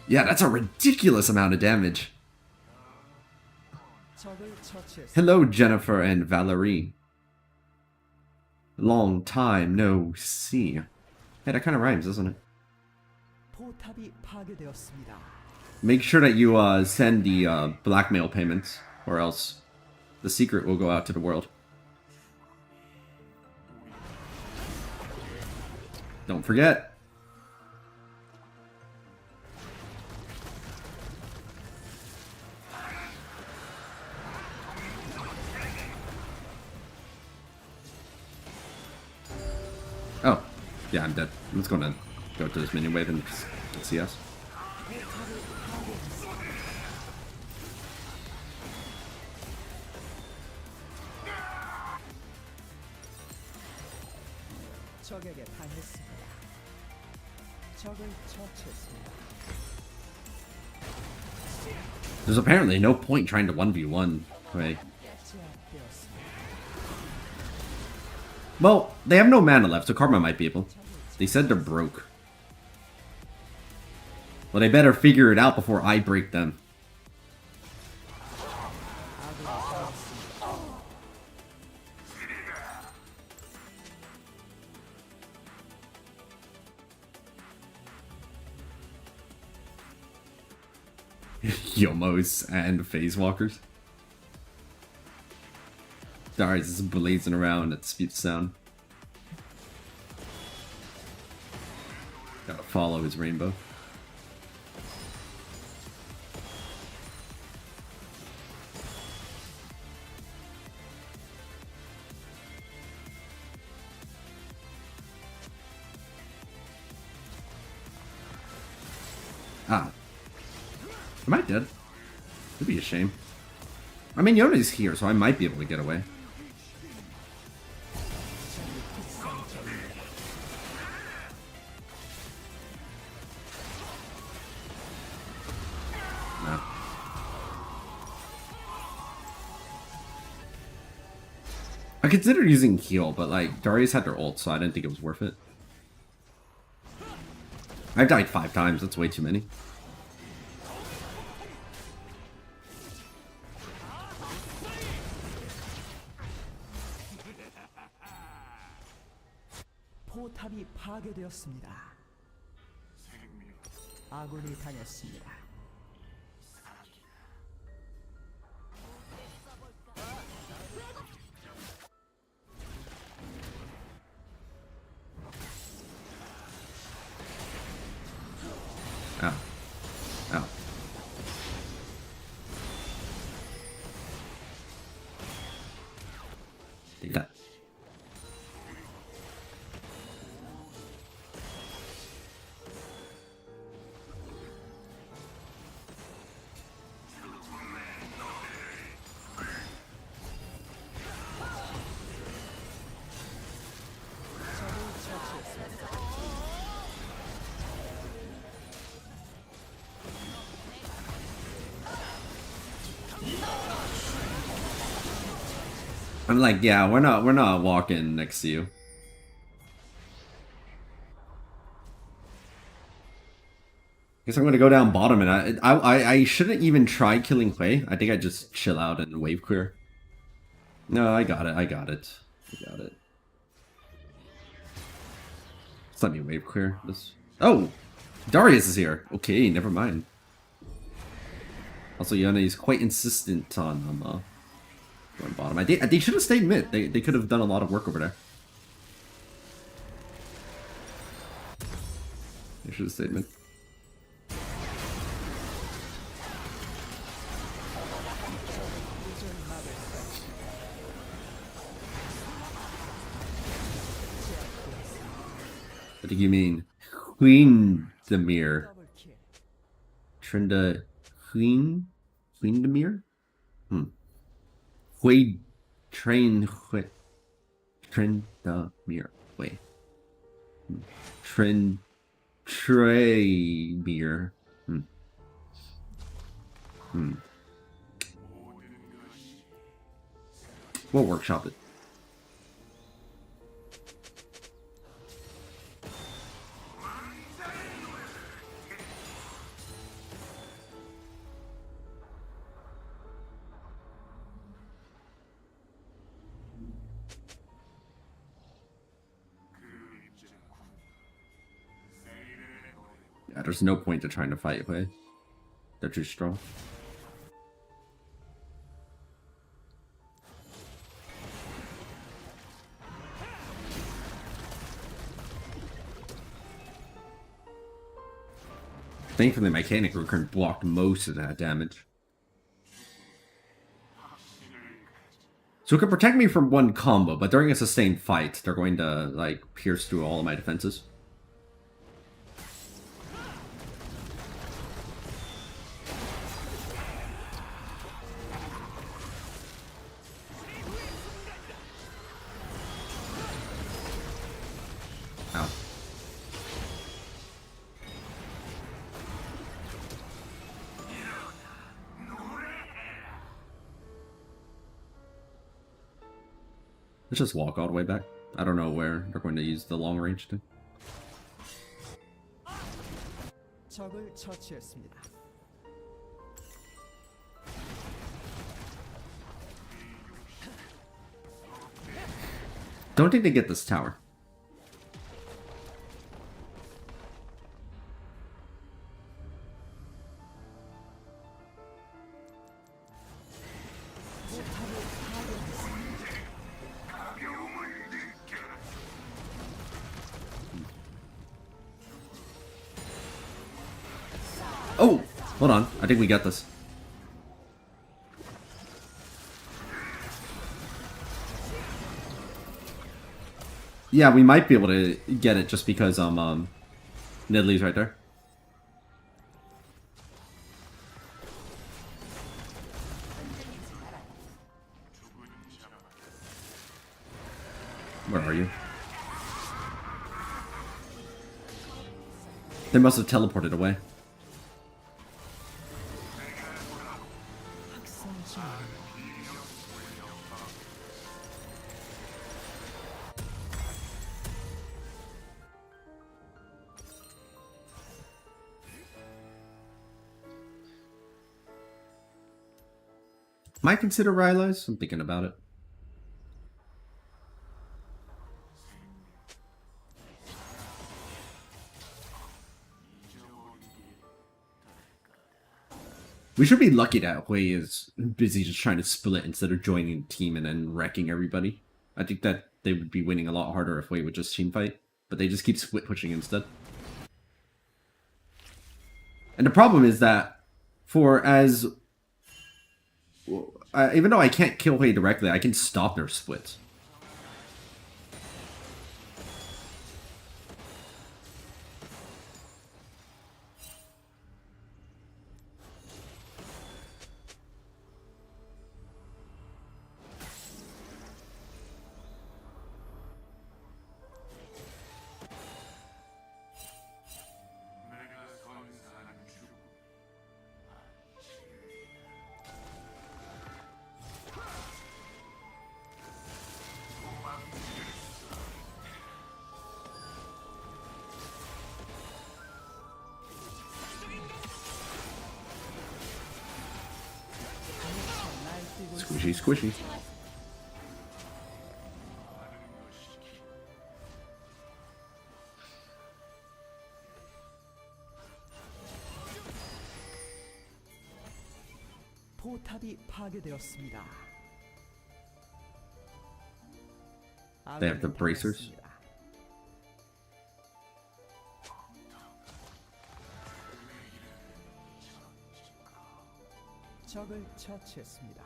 Yeah, that's a ridiculous amount of damage. 적을 처치했습니다. Hello, Jennifer and Valerie. Long time no see. Hey, that kind of rhymes, doesn't it? 포탑이 파괴되었습니다. Make sure that you send the blackmail payments, or else the secret will go out to the world. Don't forget. Oh, yeah, I'm dead. I'm just gonna go to this minion wave and see us. 적에게 당했습니다. 적을 처치했습니다. There's apparently no point trying to 1v1. Wait. 제압되었습니다. Well, they have no mana left, so Karma might be able. They said they're broke. Well, they better figure it out before I break them. 아군이 당했습니다. Yomos and phase walkers. Darius is blazing around at speed sound. Gotta follow his rainbow. Ah. Am I dead? It'd be a shame. I mean, Yona's here, so I might be able to get away. No. I considered using heal, but like, Darius had their ult, so I didn't think it was worth it. I've died 5 times, that's way too many. 포탑이 파괴되었습니다. 아군이 당했습니다. Ow. Ow. Take that. 적을 처치했습니다. I'm like, yeah, we're not walking next to you. Guess I'm gonna go down bottom, and I shouldn't even try killing Hui. I think I just chill out and wave clear. No, I got it. I got it. I got it. Just let me wave clear this. Oh, Darius is here. Okay, never mind. Also, Yona is quite insistent on going bottom. They should have stayed mid. They could have done a lot of work over there. mission statement. What do you mean? Queen Demir. 더블킬. Trinda Queen? Queen Demir? Hui Train Hui Trindamir. Wait. Tremir. We'll workshop it. Yeah, there's no point to trying to fight Hui. They're too strong. Thankfully, my Mechanic Recurrent blocked most of that damage. So it can protect me from one combo, but during a sustained fight, they're going to, like, pierce through all of my defenses. Ow. Let's just walk all the way back. I don't know where they're going to use the long range to. 적을 처치했습니다. Don't think they get this tower. Oh, hold on. I think we got this. Yeah, we might be able to get it just because Nidlee's right there. Where are you? They must have teleported away. Might consider Rylai's. I'm thinking about it. We should be lucky that Hui is busy just trying to split instead of joining the team and then wrecking everybody. I think that they would be winning a lot harder if Hui would just team fight, but they just keep split pushing instead. And the problem is that even though I can't kill Hui directly, I can stop their splits. Squishy, squishy. 포탑이 파괴되었습니다. They have the bracers. 적을 처치했습니다.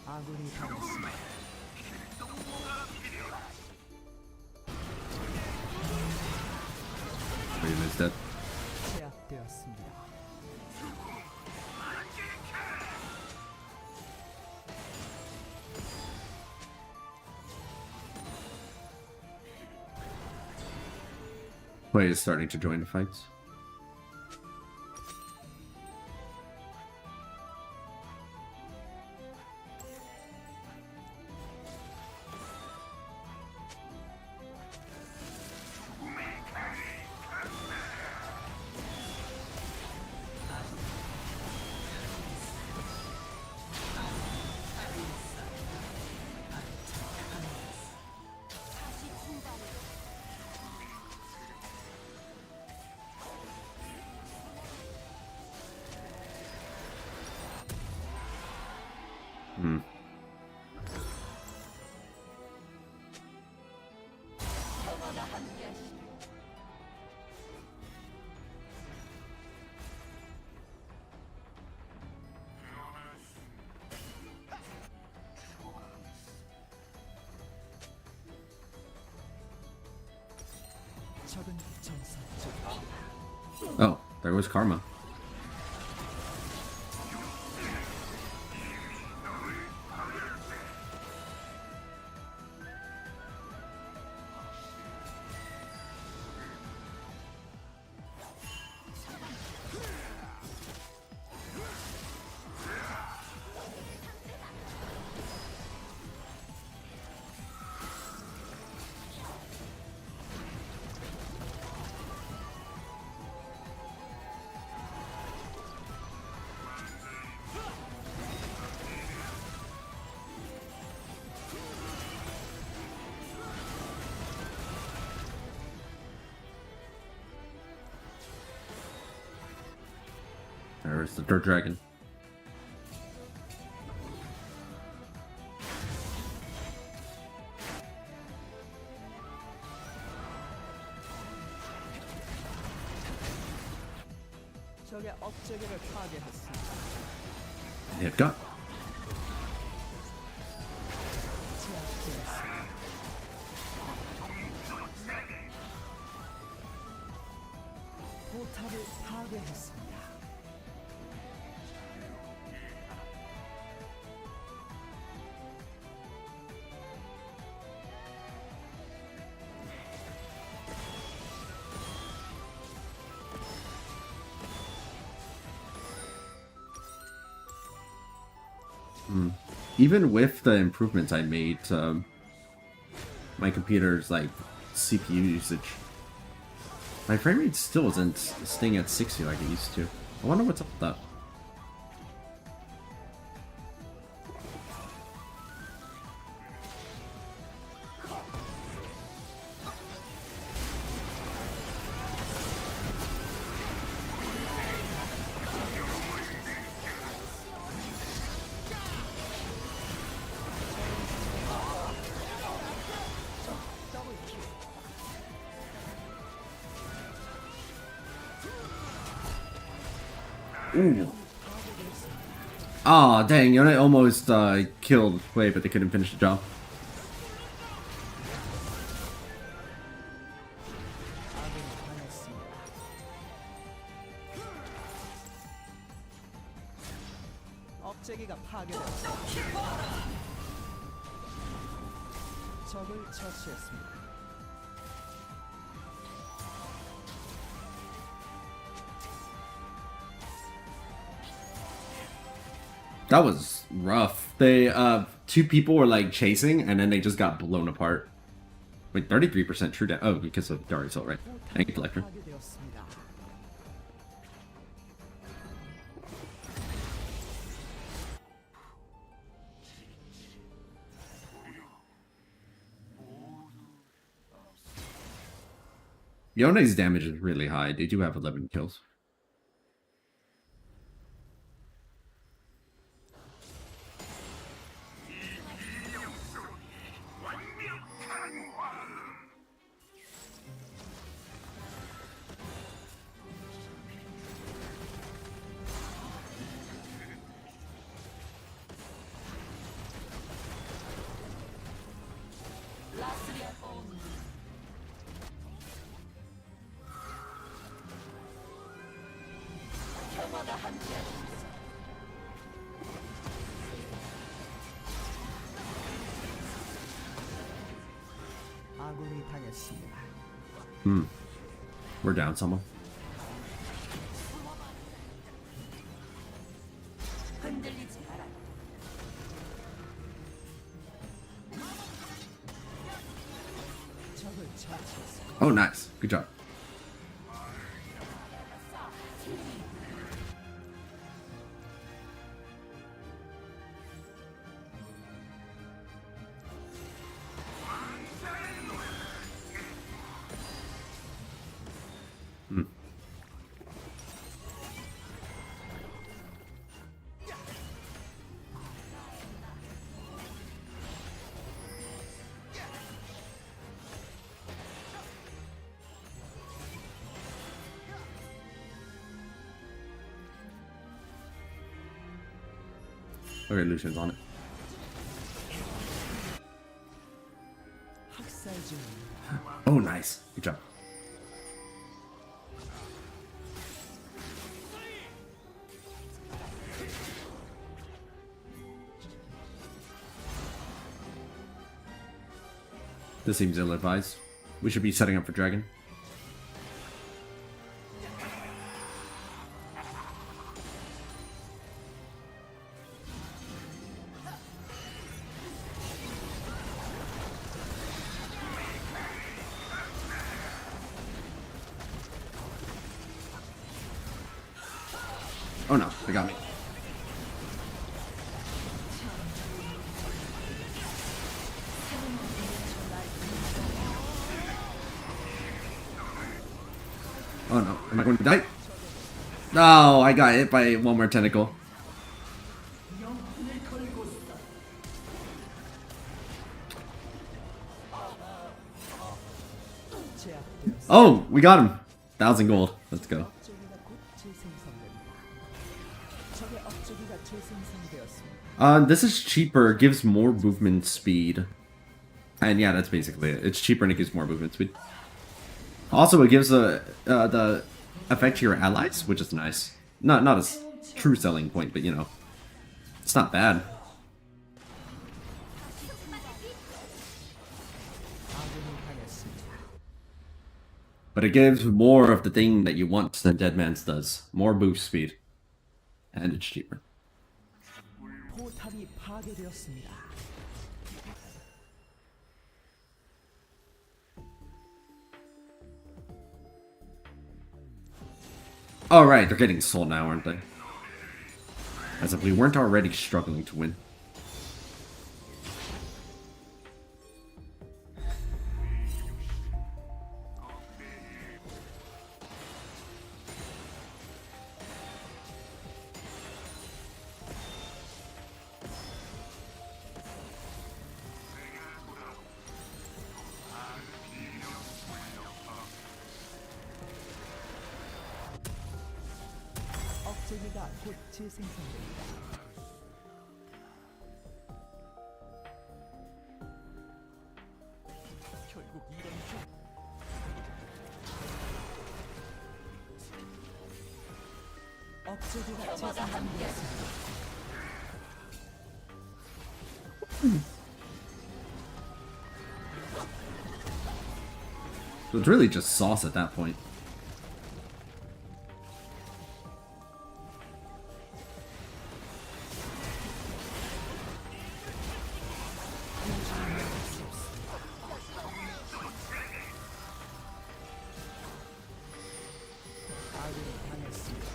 아군이 당했습니다. Wait, is that? 제압되었습니다. Wait, is starting to join the fights. Hmm. 적은 전사 중. Oh, there goes Karma. There's the Dirt Dragon. 적의 업체계를 파괴했습니다. Hit got. 제압되었습니다. 포탑을 파괴했습니다. Even with the improvements I made, my computer's like CPU usage, my frame rate still isn't staying at 60 like it used to. I wonder what's up with that. Ooh. Ah, dang, Yone almost killed Wei, but they couldn't finish the job. 아군이 당했습니다. 업체계가 파괴되었습니다. 적을 처치했습니다. That was rough. They, two people were like chasing, and then they just got blown apart. Wait, 33% true damage. Oh, because of Darius, right? Thank you, Electra. 파괴되었습니다. Yone's damage is really high. They do have 11 kills. We're down someone. 흔들리지 마라. 적을 처치했습니다. Oh, nice. Good job. Okay, Lucian's on it. 학살 중입니다. Oh, nice. Good job. This seems ill-advised. We should be setting up for Dragon. Oh no, they got me. Oh no, am I going to die? No, I got hit by one more tentacle. 제압되었습니다. Oh, we got him. 1,000 gold. Let's go. 업적이가 곧 재생성됩니다. 적의 업적이가 재생성되었습니다. This is cheaper, gives more movement speed. And yeah, that's basically it. It's cheaper and it gives more movement speed. Also, it gives the effect to your allies, which is nice. Not a true selling point, but you know, it's not bad. 아군이 당했습니다. But it gives more of the thing that you want than Dead Man's does. More move speed. And it's cheaper. 포탑이 파괴되었습니다. Alright, they're getting sold now, aren't they? As if we weren't already struggling to win. 업적이가 곧 재생성됩니다. 결국 이런 업적이가 재생성되었습니다. So it's really just sauce at that point. 아군이 당했습니다.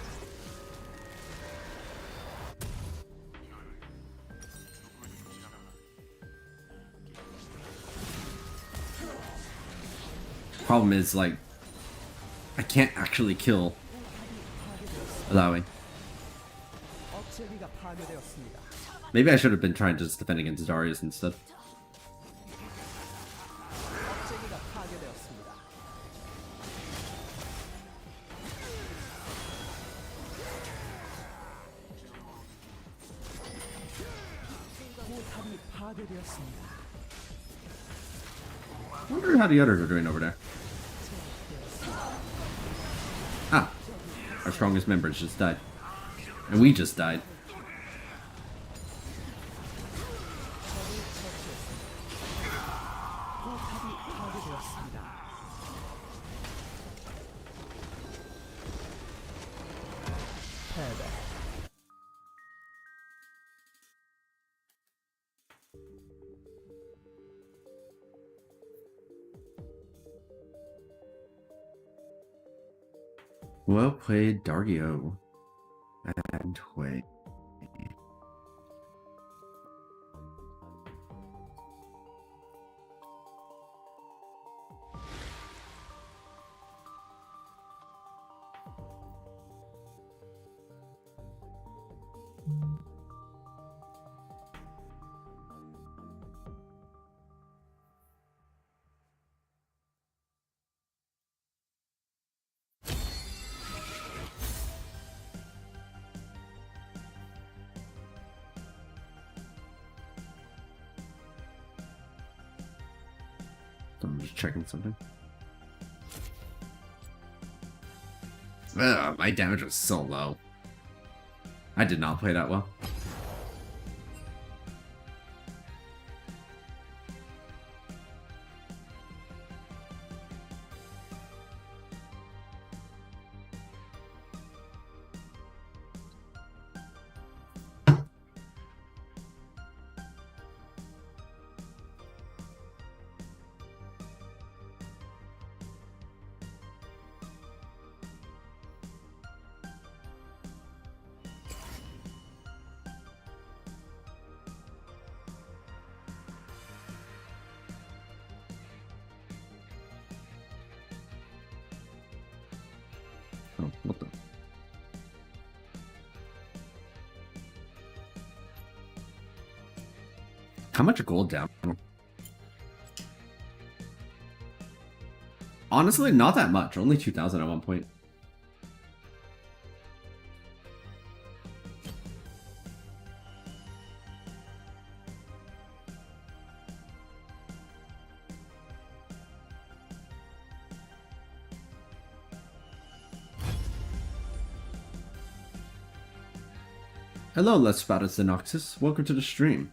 Problem is, like, I can't actually kill that way. 업적이가 파괴되었습니다. Maybe I should have been trying to just defend against Darius instead. 업적이가 파괴되었습니다. 포탑이 파괴되었습니다. I wonder how the others are doing over there. Ah, our strongest members just died. And we just died. 포탑이 파괴되었습니다. Well played, Dario. And Hui. I'm just checking something. Ugh, my damage was so low. I did not play that well. Oh, what the? How much gold down? Honestly, not that much. Only 2,000 at one point. Hello, Let's Spout as Xenoxus. Welcome to the stream.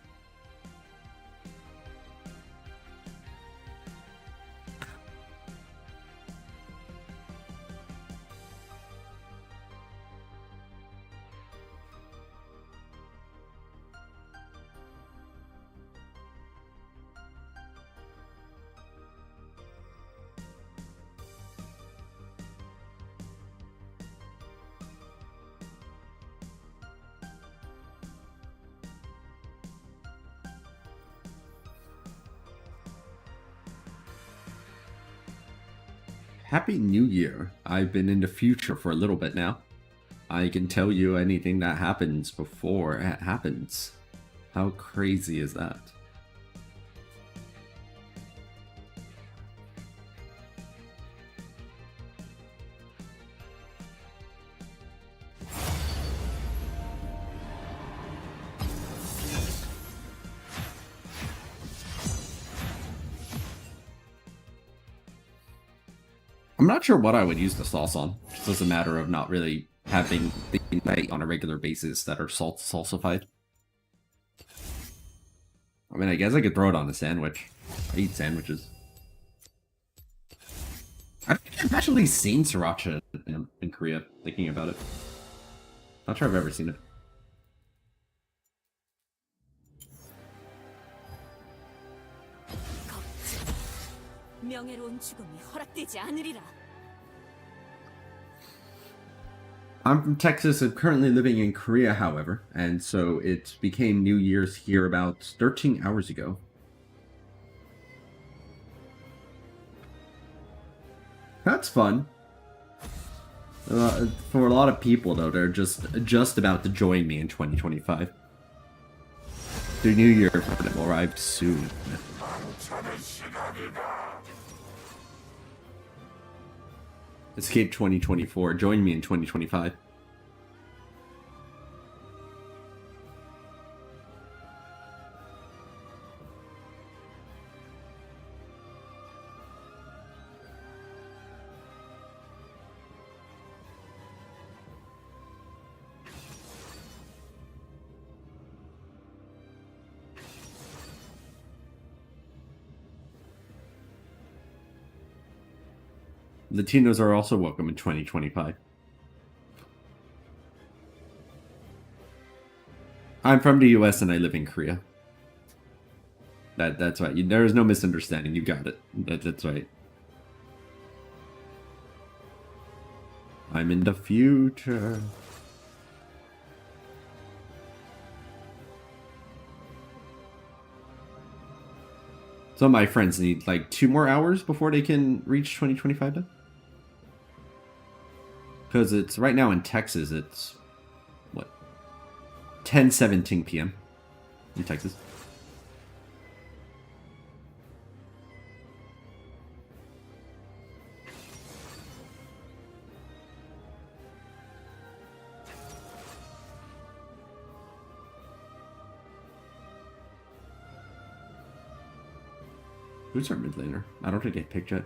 Happy New Year. I've been in the future for a little bit now. I can tell you anything that happens before it happens. How crazy is that? I'm not sure what I would use the sauce on. It's just a matter of not really having the night on a regular basis that are salsified. I mean, I guess I could throw it on a sandwich. I eat sandwiches. I think I've actually seen sriracha in Korea, thinking about it. Not sure I've ever seen it. 명예로운 죽음이 허락되지 않으리라. I'm from Texas and currently living in Korea, however, and so it became New Year's here about 13 hours ago. That's fun. For a lot of people, though, they're just about to join me in 2025. The New Year will arrive soon. Escape 2024. Join me in 2025. Latinos are also welcome in 2025. I'm from the US and I live in Korea. That's right. There is no misunderstanding. You got it. That's right. I'm in the future. Some of my friends need like 2 more hours before they can reach 2025 though. Because it's right now in Texas, it's what? 10:17 p.m. in Texas. Who's our mid laner? I don't think they picked yet.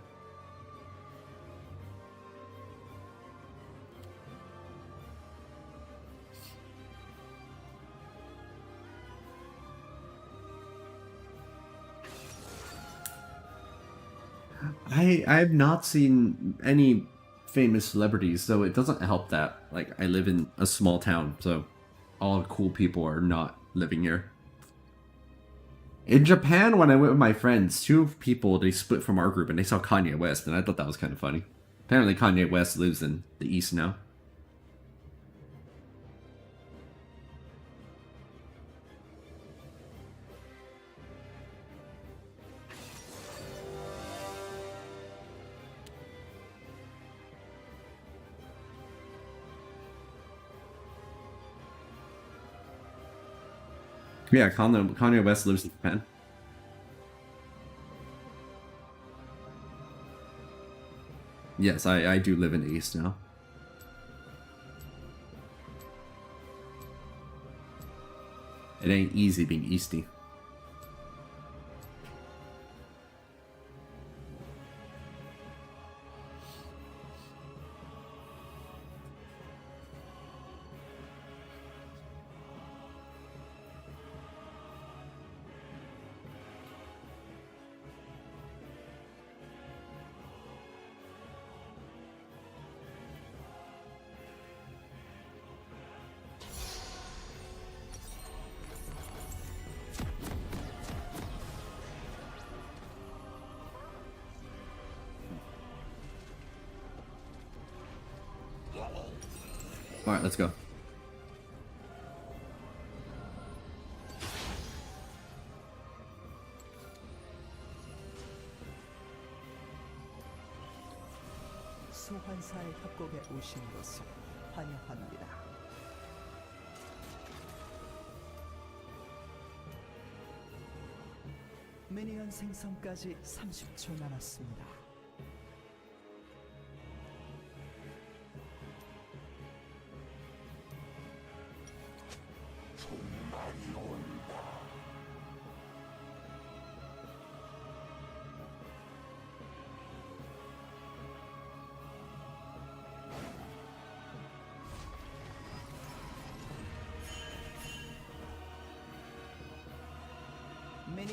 I've not seen any famous celebrities, so it doesn't help that like I live in a small town, so all the cool people are not living here. In Japan, when I went with my friends, 2 people, they split from our group and they saw Kanye West, and I thought that was kind of funny. Apparently Kanye West lives in the East now. Yeah, Kanye West lives in Japan. Yes, I do live in the East now. It ain't easy being Easty. Alright, let's go. 소환사의 협곡에 오신 것을 환영합니다. 미니언 생성까지 30초 남았습니다.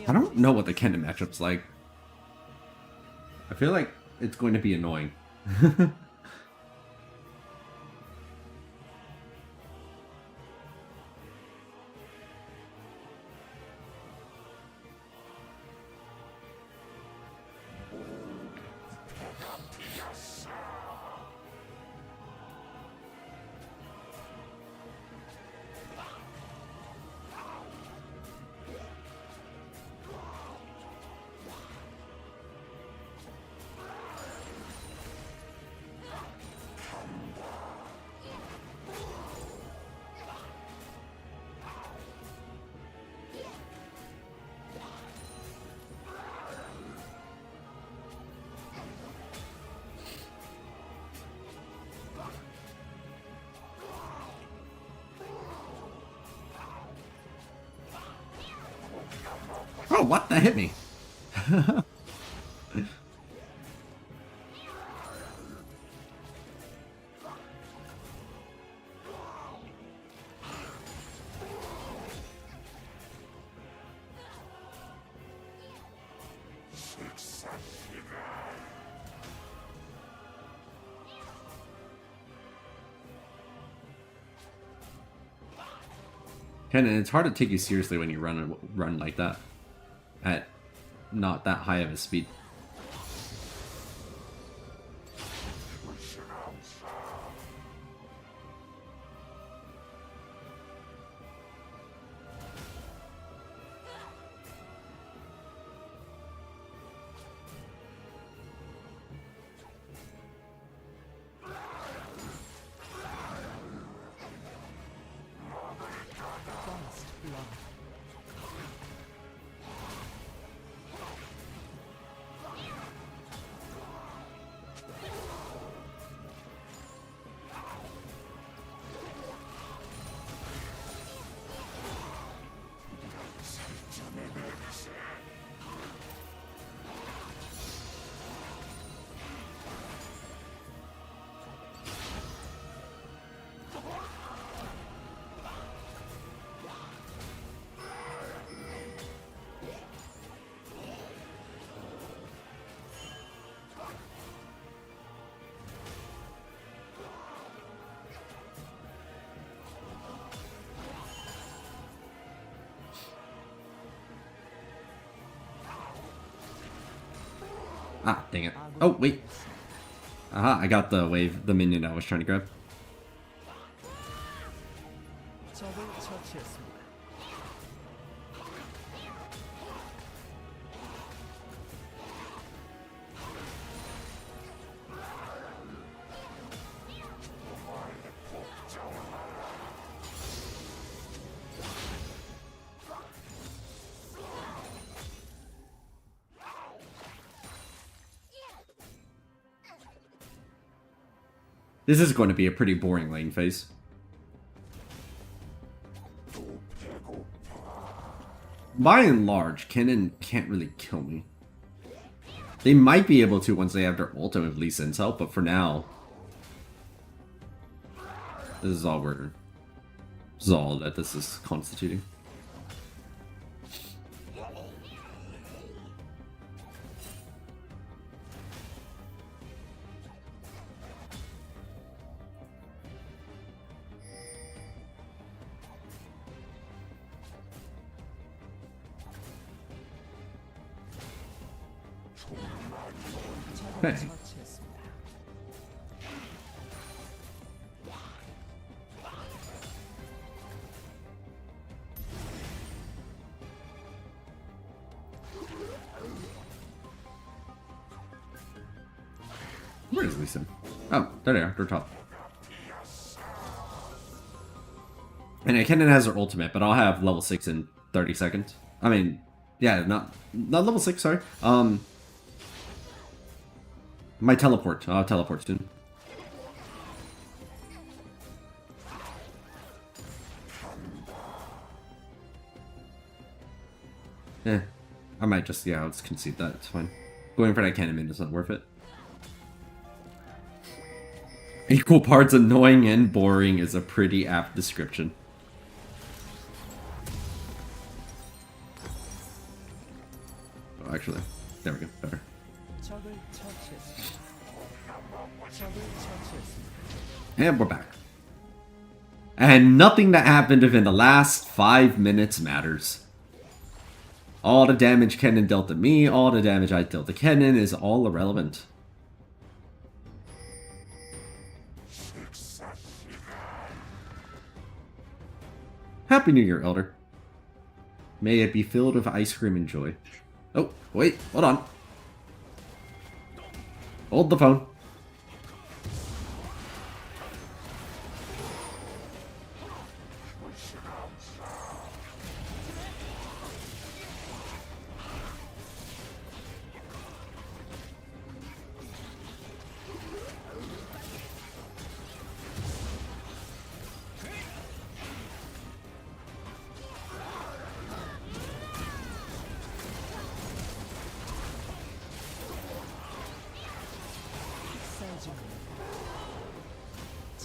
I don't know what the Kennen matchup's like. I feel like it's going to be annoying. Oh, what? That hit me. Kennen, it's hard to take you seriously when you run like that at not that high of a speed. Ah, dang it. Oh, wait. Aha, I got the wave, the minion I was trying to grab. 적을 처치했습니다. This is going to be a pretty boring lane phase. By and large, Kennen can't really kill me. They might be able to once they have their ultimate Lee Sin's help, but for now, this is all that this is constituting. 적을 Okay. 처치했습니다. Where is Lee Sin? Oh, there they are. They're top. And Kennen has her ultimate, but I'll have level 6 in 30 seconds. I mean, yeah, not level 6, sorry. My teleport. I'll teleport soon. I might just, yeah, I'll just concede that. It's fine. Going for that Cannon is not worth it. Equal parts annoying and boring is a pretty apt description. Oh, actually, there we go. Better. 적을 처치했습니다. 적을 처치했습니다. And we're back. And nothing that happened within the last 5 minutes matters. All the damage Kennen dealt to me, all the damage I dealt to Kennen is all irrelevant. Happy New Year, Elder. May it be filled with ice cream and joy. Oh, wait, hold on. Hold the phone.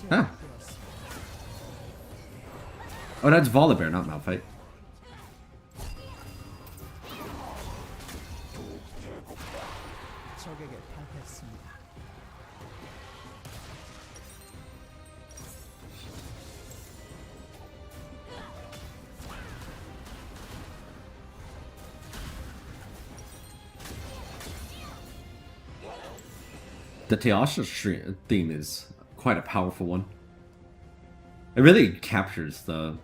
Huh. Oh, that's Volibear, not Malphite. 적에게 당했습니다. The Teosha theme is quite a powerful one. It really captures the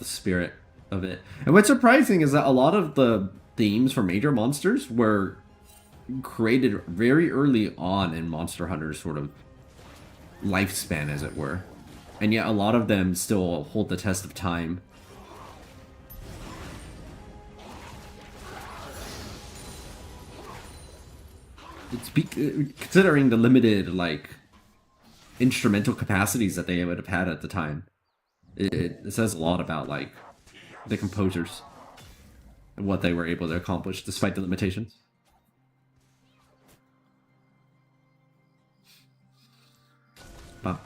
spirit of it. And what's surprising is that a lot of the themes for major monsters were created very early on in Monster Hunter's sort of lifespan, as it were. And yet a lot of them still hold the test of time. Considering the limited, like, instrumental capacities that they would have had at the time, it says a lot about, like, the composers and what they were able to accomplish despite the limitations. Wow.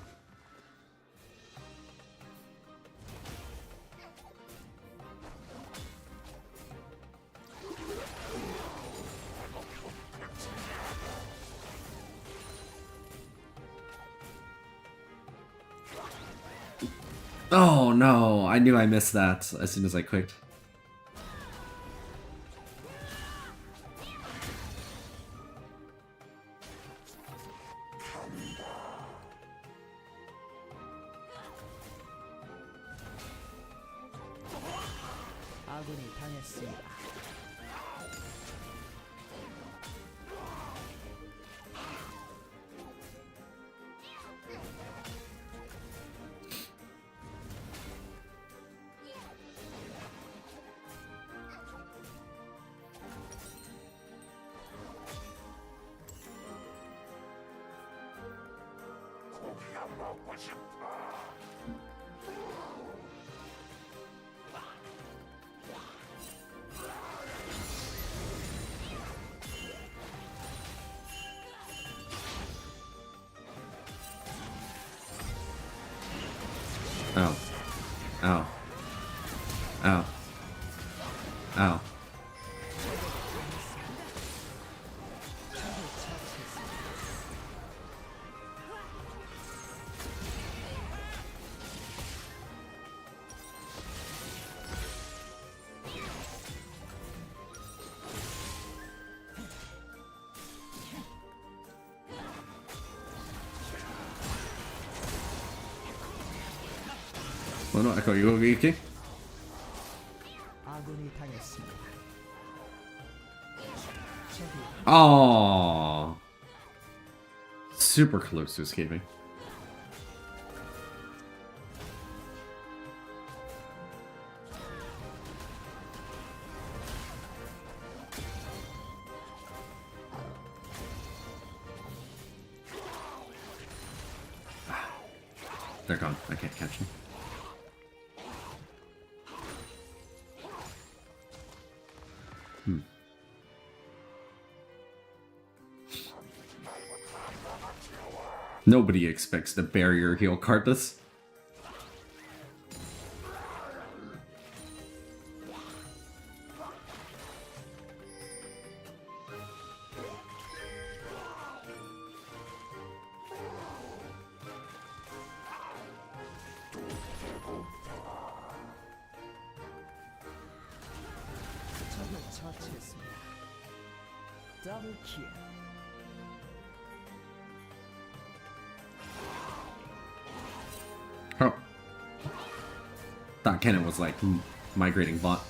Oh no, I knew I missed that as soon as I clicked. 아군이 당했습니다. Ow. Ow. Ow. Ow. Oh no, echo, you go get 아군이 당했습니다. 적이 Oh, super close to escaping. They're gone. I can't catch them. Nobody expects the barrier heal Karthus. 적을 처치했습니다. 더블 킬. Oh. Thought Kennen was like migrating bot.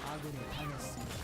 아군이 당했습니다.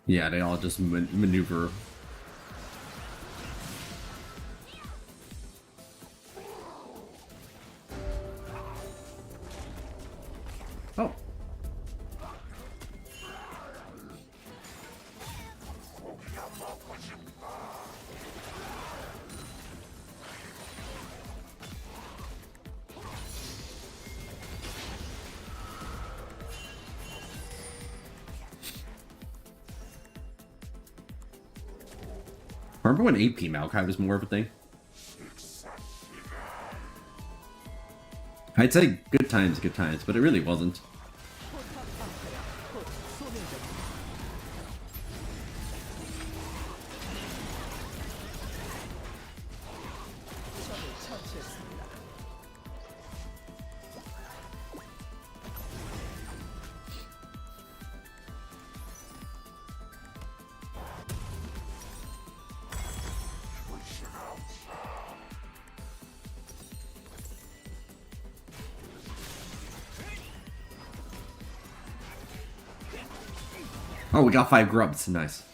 Yeah, they all just maneuver. Oh. Remember when AP Maokai was more of a thing? I'd say good times, but it really wasn't. Oh, we got 5 grubs. Nice.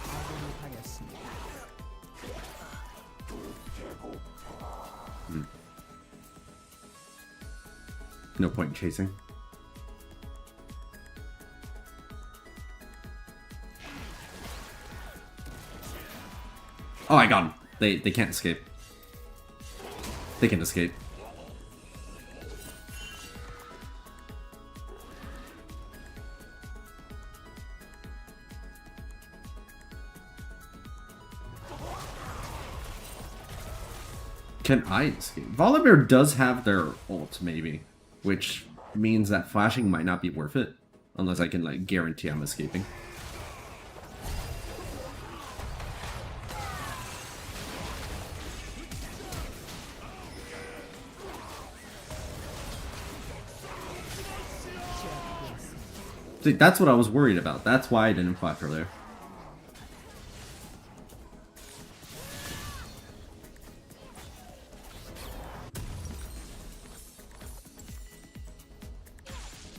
아군이 당했습니다. No point in chasing. Oh, I got him. They can't escape. They can escape. Can I escape? Volibear does have their ult, maybe. Which means that flashing might not be worth it. Unless I can, like, guarantee I'm escaping. See, that's what I was worried about. That's why I didn't flash earlier.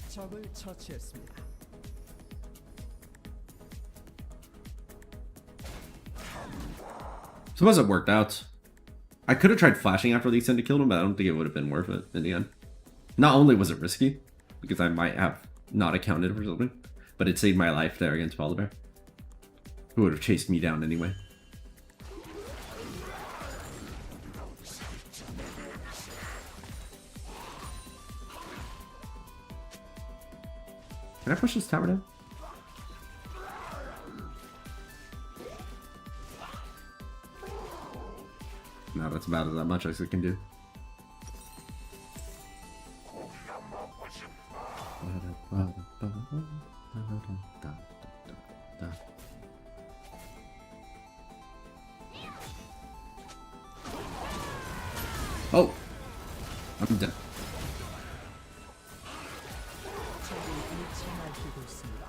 적을 처치했습니다. Suppose it worked out. I could have tried flashing after the extended killed him, but I don't think it would have been worth it in the end. Not only was it risky, because I might have not accounted for something, but it saved my life there against Volibear, who would have chased me down anyway. Can I push this tower down? No, that's about as much as it can do. Oh! I'm dead. 적이 미쳐 날뛰고 있습니다.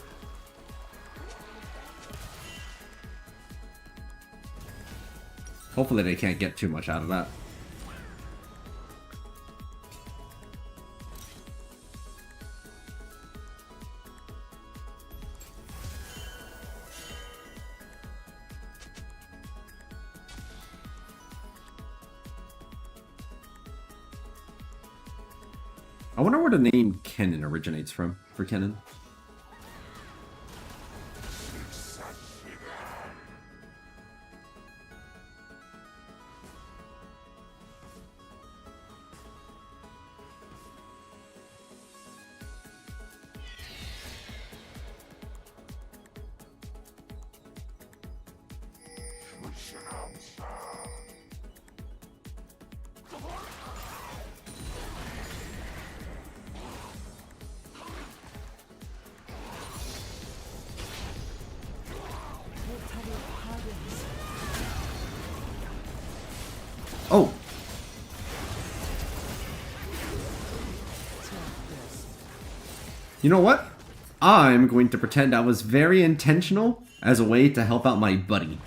Hopefully they can't get too much out of that. I wonder where the name Kennen originates from for Kennen. Oh! You know what? I'm going to pretend I was very intentional as a way to help out my buddy.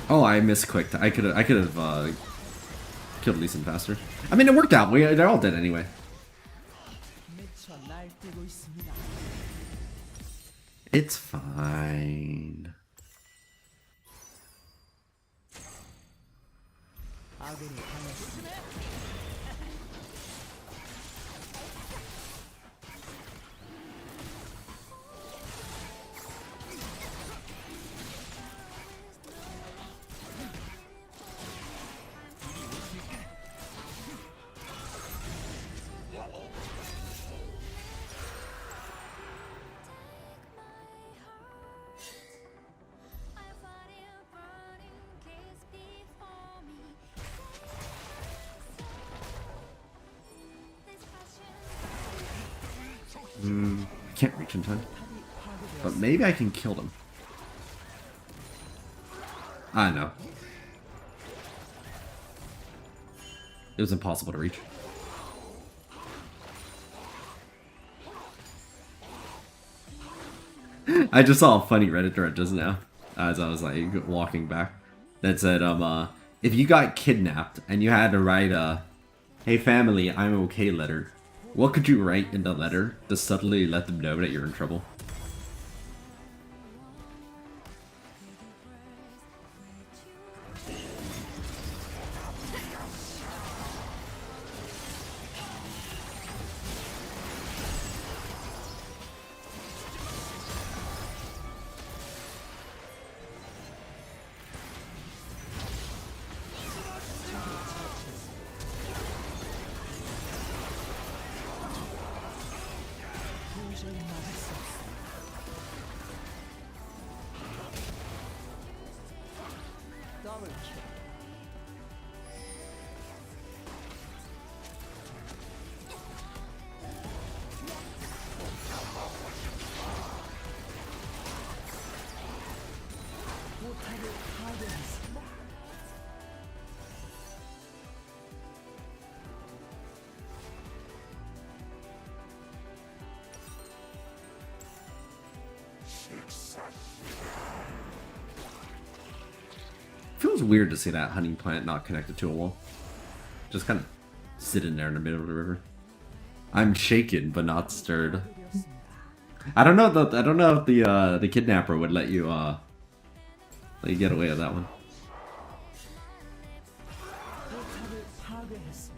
Oh, I misclicked. I could have killed Lee Sin faster. I mean, it worked out. They're all dead anyway. 미쳐 날뛰고 있습니다. It's fine. 아군이 당했습니다. I can't reach in time. But maybe I can kill them. I know. It was impossible to reach. I just saw a funny Reddit thread just now as I was like walking back that said, if you got kidnapped and you had to write a "Hey family, I'm okay" letter, what could you write in the letter to subtly let them know that you're in trouble? 더블 킬. 포탑을 파괴했습니다. Feels weird to see that honey plant not connected to a wall. Just kind of sitting there in the middle of the river. I'm shaken but not stirred. I don't know if the kidnapper would let you get away with that one. 포탑을 파괴했습니다.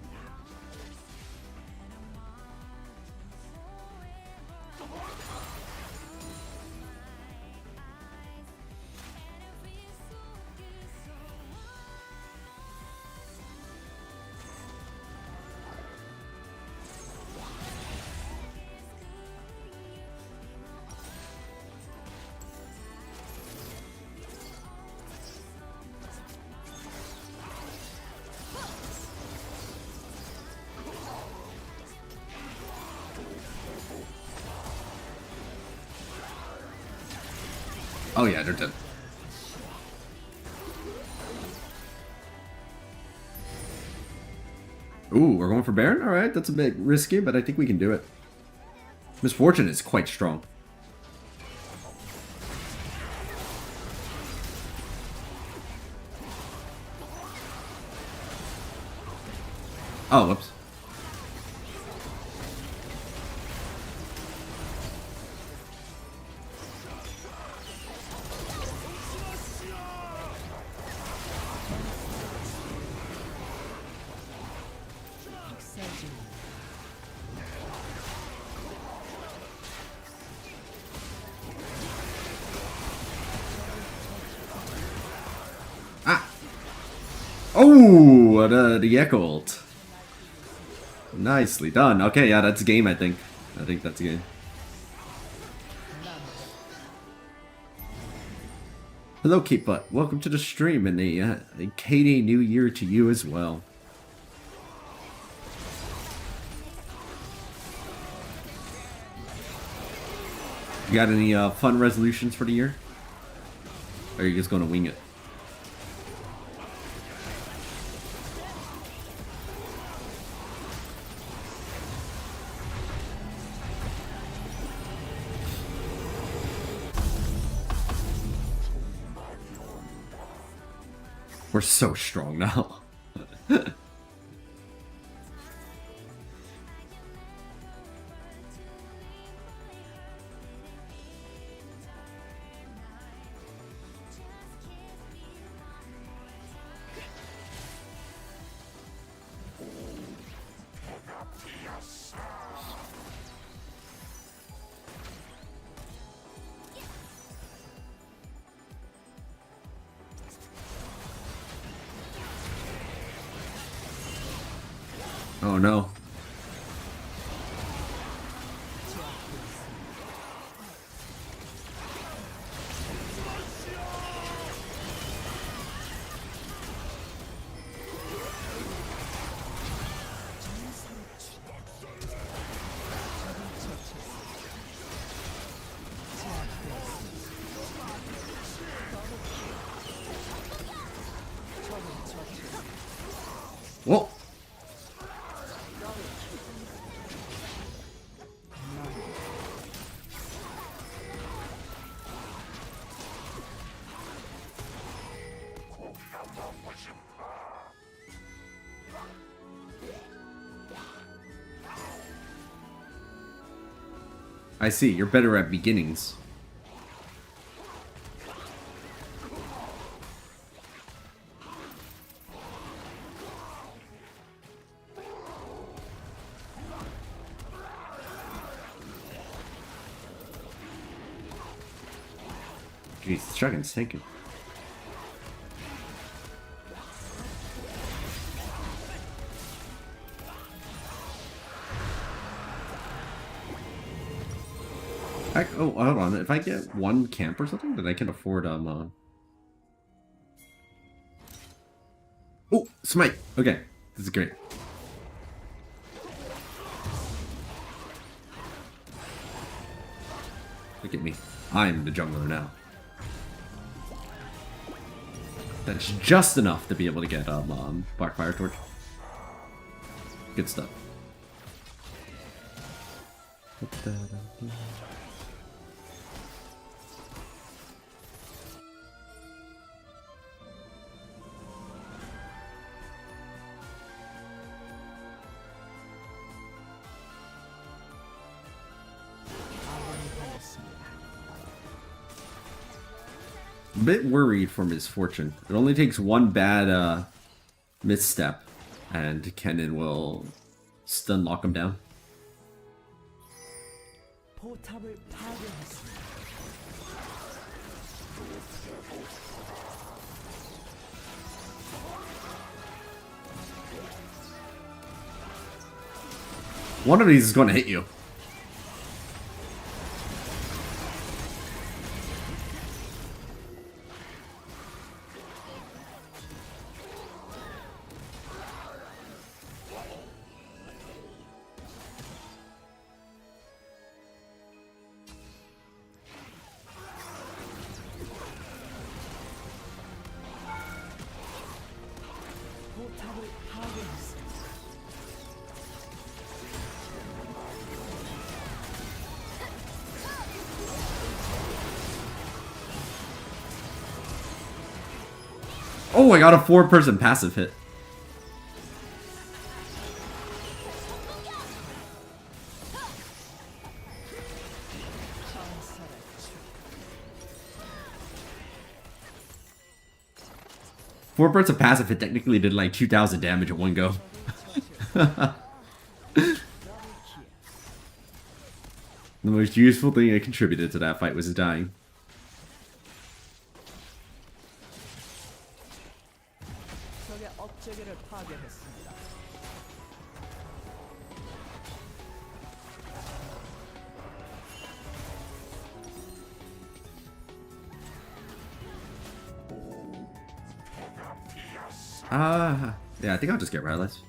Oh yeah, they're dead. Ooh, we're going for Baron? Alright, that's a bit risky, but I think we can do it. Misfortune is quite strong. Oh, whoops. Oh, the Echo ult. Nicely done. Okay, yeah, that's game, I think. I think that's game. Hello, Kate Butt. Welcome to the stream, and a Katie New Year to you as well. You got any fun resolutions for the year? Or are you just going to wing it? We're so strong now. Oh no. Whoa! I see, you're better at beginnings. Jeez, this dragon's sinking. Oh, hold on. If I get one camp or something, then I can afford Oh, smite. Okay, this is great. Look at me. I'm the jungler now. That's just enough to be able to get Black Fire Torch. Good stuff. A bit worried for Misfortune. It only takes one bad misstep and Kennen will stun lock him down. 포탑을 파괴했습니다. One of these is going to hit you. 포탑을 파괴했습니다. Oh, I got a 4-person passive hit. Four birds of passive hit technically did like 2,000 damage at one go. The most useful thing that contributed to that fight was his dying. 적의 업체계를 파괴했습니다. Yeah, I think I'll just get Ryless.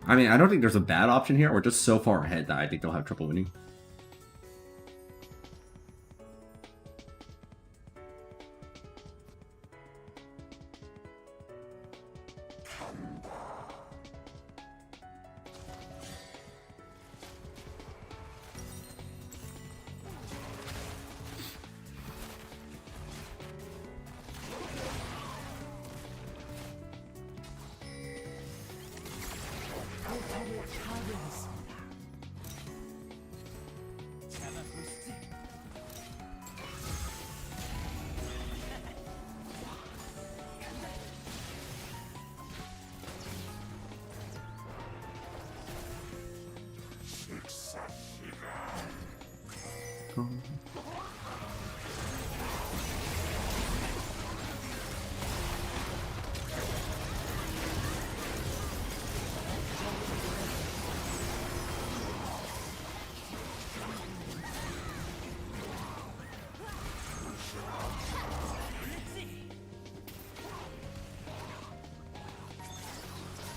I mean, I don't think there's a bad option here. We're just so far ahead that I think they'll have trouble winning. 포탑을 파괴했습니다.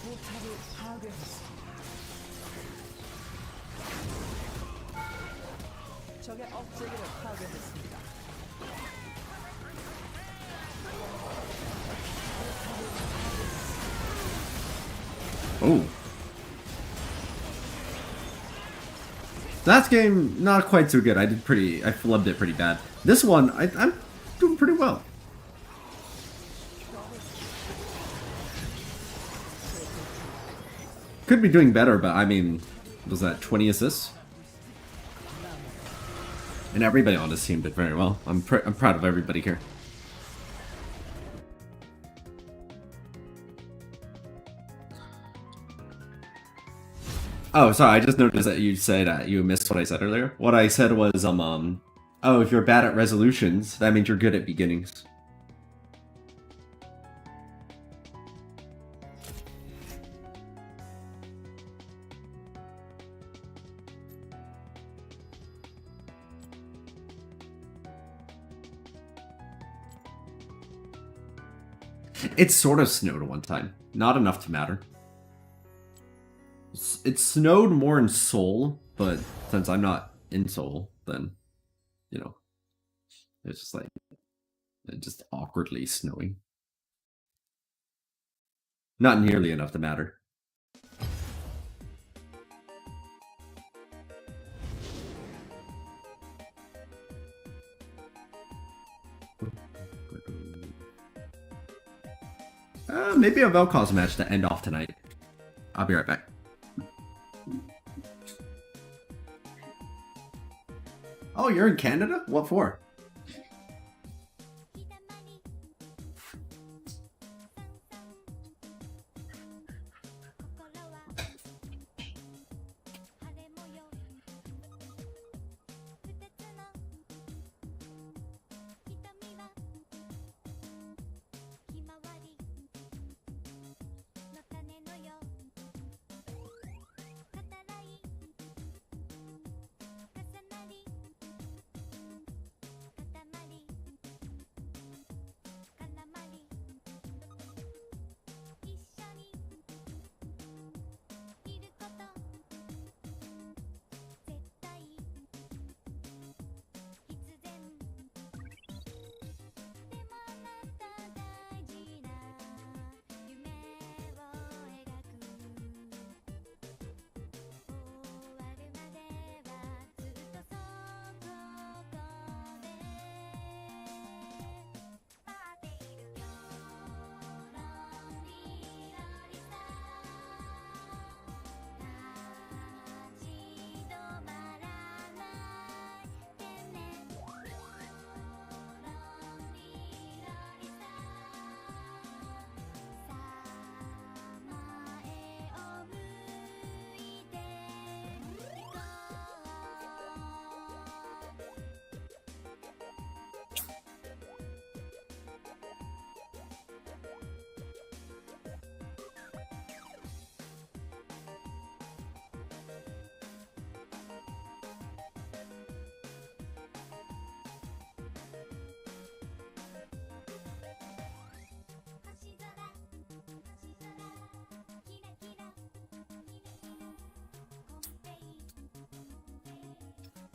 포탑을 파괴했습니다. 적의 업체계를 파괴했습니다. Oh. Last game, not quite so good. I flubbed it pretty bad. This one, I'm doing pretty well. Could be doing better, but I mean, was that 20 assists? And everybody on this team did very well. I'm proud of everybody here. Oh, sorry, I just noticed that you said you missed what I said earlier. What I said was, oh, if you're bad at resolutions, that means you're good at beginnings. It sort of snowed one time. Not enough to matter. It snowed more in Seoul, but since I'm not in Seoul, then, you know, it's just like, just awkwardly snowing. Not nearly enough to matter. Maybe a Vel'Koz match to end off tonight. I'll be right back. Oh, you're in Canada? What for?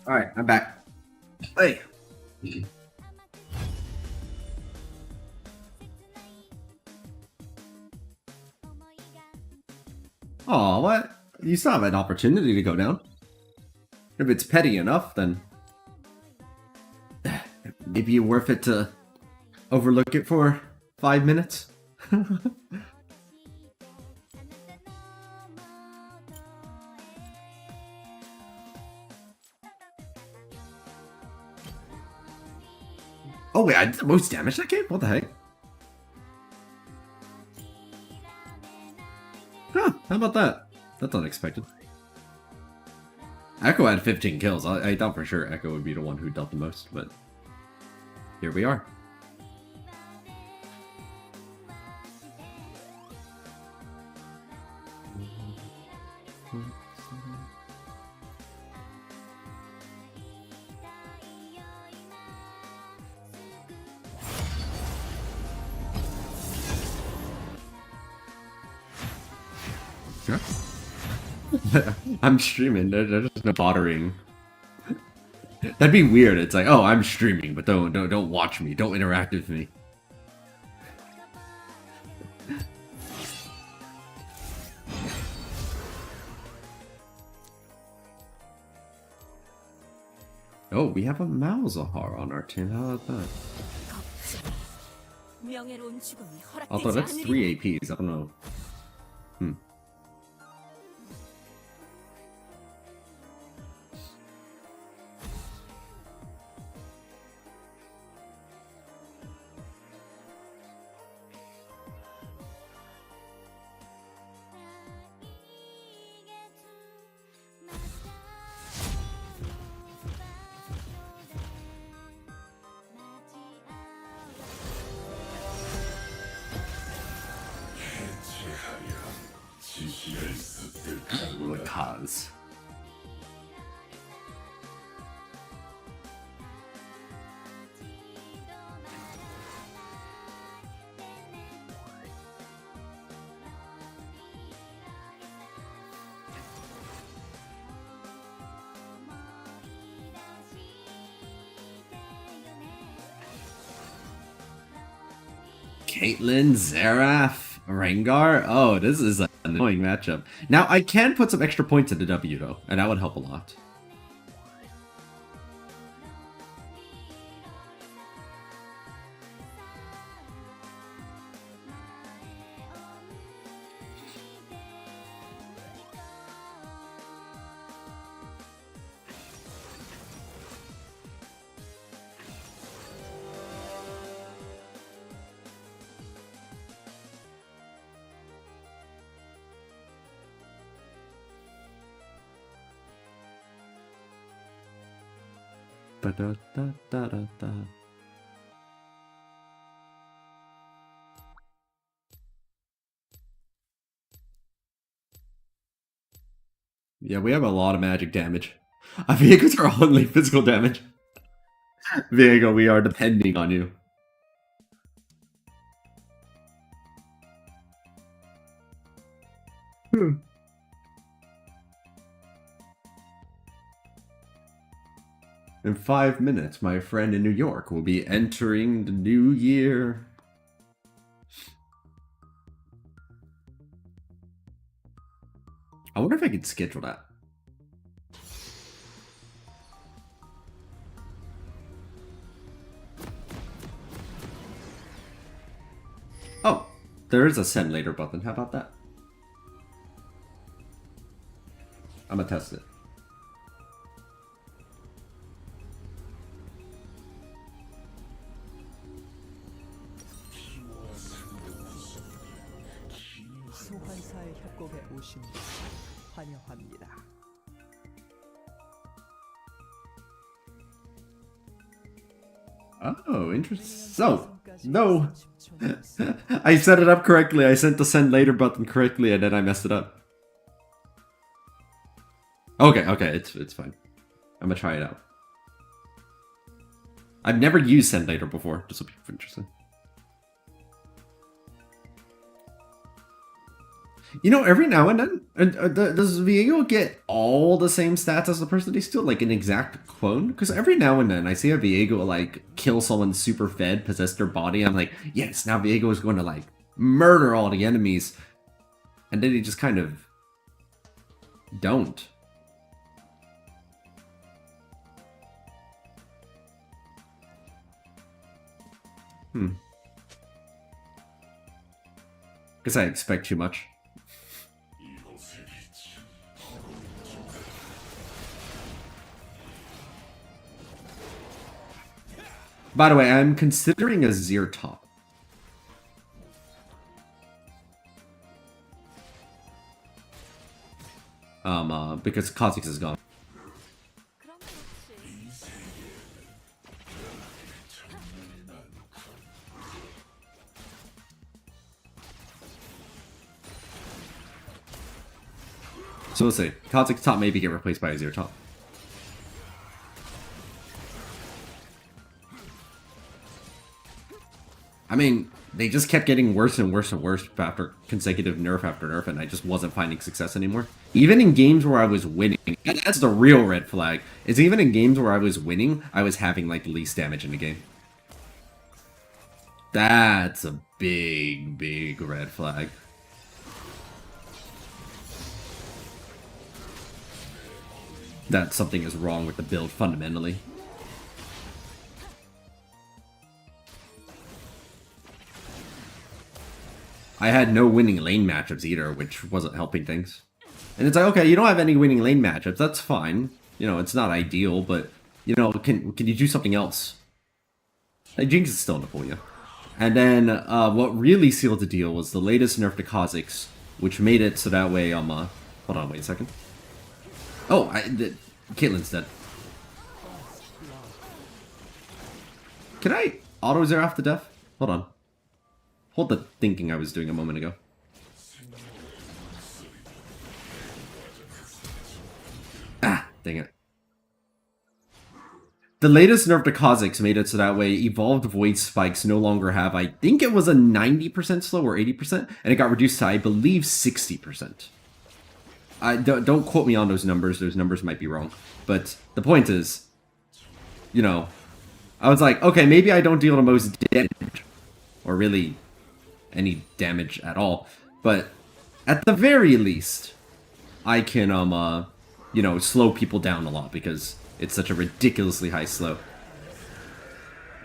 Alright, I'm back. Hey. Aw, what? You still have an opportunity to go down. If it's petty enough, then maybe worth it to overlook it for 5 minutes. Oh wait, I did the most damage that game? What the heck? Huh, how about that? That's unexpected. Echo had 15 kills. I thought for sure Echo would be the one who dealt the most, but here we are. I'm streaming. There's no bothering. That'd be weird. It's like, oh, I'm streaming, but don't watch me. Don't interact with me. Oh, we have a Malzahar on our team. How about that? 걱정. 명예로운 죽음이 Although 허락되지 that's 않으리라. 3 APs, I don't know. Vel'Koz. Caitlyn, Xerath, Rengar. Oh, this is an annoying matchup. Now, I can put some extra points into W, though, and that would help a lot. Ba-da-da-da-da-da. Yeah, we have a lot of magic damage. Vehicles are only physical damage. Viego, we are depending on you. In 5 minutes, my friend in New York will be entering the new year. I wonder if I could schedule that. Oh, there is a send later button. How about that? I'm gonna test it. 소환사의 협곡에 오신 것을 환영합니다. Oh, interesting. So, no. I set it up correctly. I sent the send later button correctly, and then I messed it up. Okay, it's fine. I'm gonna try it out. I've never used send later before. This will be interesting. You know, every now and then, does Viego get all the same stats as the person they steal, like an exact clone? Because every now and then, I see a Viego, like, kill someone super fed, possess their body, I'm like, yes, now Viego is going to, like, murder all the enemies. And then he just kind of don't. Guess I expect too much. By the way, I'm considering a Zir top. Because Kha'zix is gone. 그럼 그렇지. So we'll see. Kha'zix top maybe get replaced by a Zir top. I mean, they just kept getting worse and worse and worse after consecutive nerf after nerf, and I just wasn't finding success anymore. Even in games where I was winning, and that's the real red flag, is even in games where I was winning, I was having, like, least damage in the game. That's a big, big red flag. That something is wrong with the build fundamentally. I had no winning lane matchups either, which wasn't helping things. And it's like, okay, you don't have any winning lane matchups. That's fine. You know, it's not ideal, but you know, can you do something else? Like, Jinx is still in the pool, yeah. And then what really sealed the deal was the latest nerf to Kha'zix, which made it so that way hold on, wait a second. Oh, Caitlyn's dead. Can I auto zero after death? Hold on. Hold the thinking I was doing a moment ago. Ah, dang it. The latest nerf to Kha'Zix made it so that way evolved void spikes no longer have, I think it was a 90% slow or 80%, and it got reduced to, I believe, 60%. Don't quote me on those numbers might be wrong. But the point is, you know, I was like, okay, maybe I don't deal the most damage, or really any damage at all, but at the very least, I can, you know, slow people down a lot, because it's such a ridiculously high slow.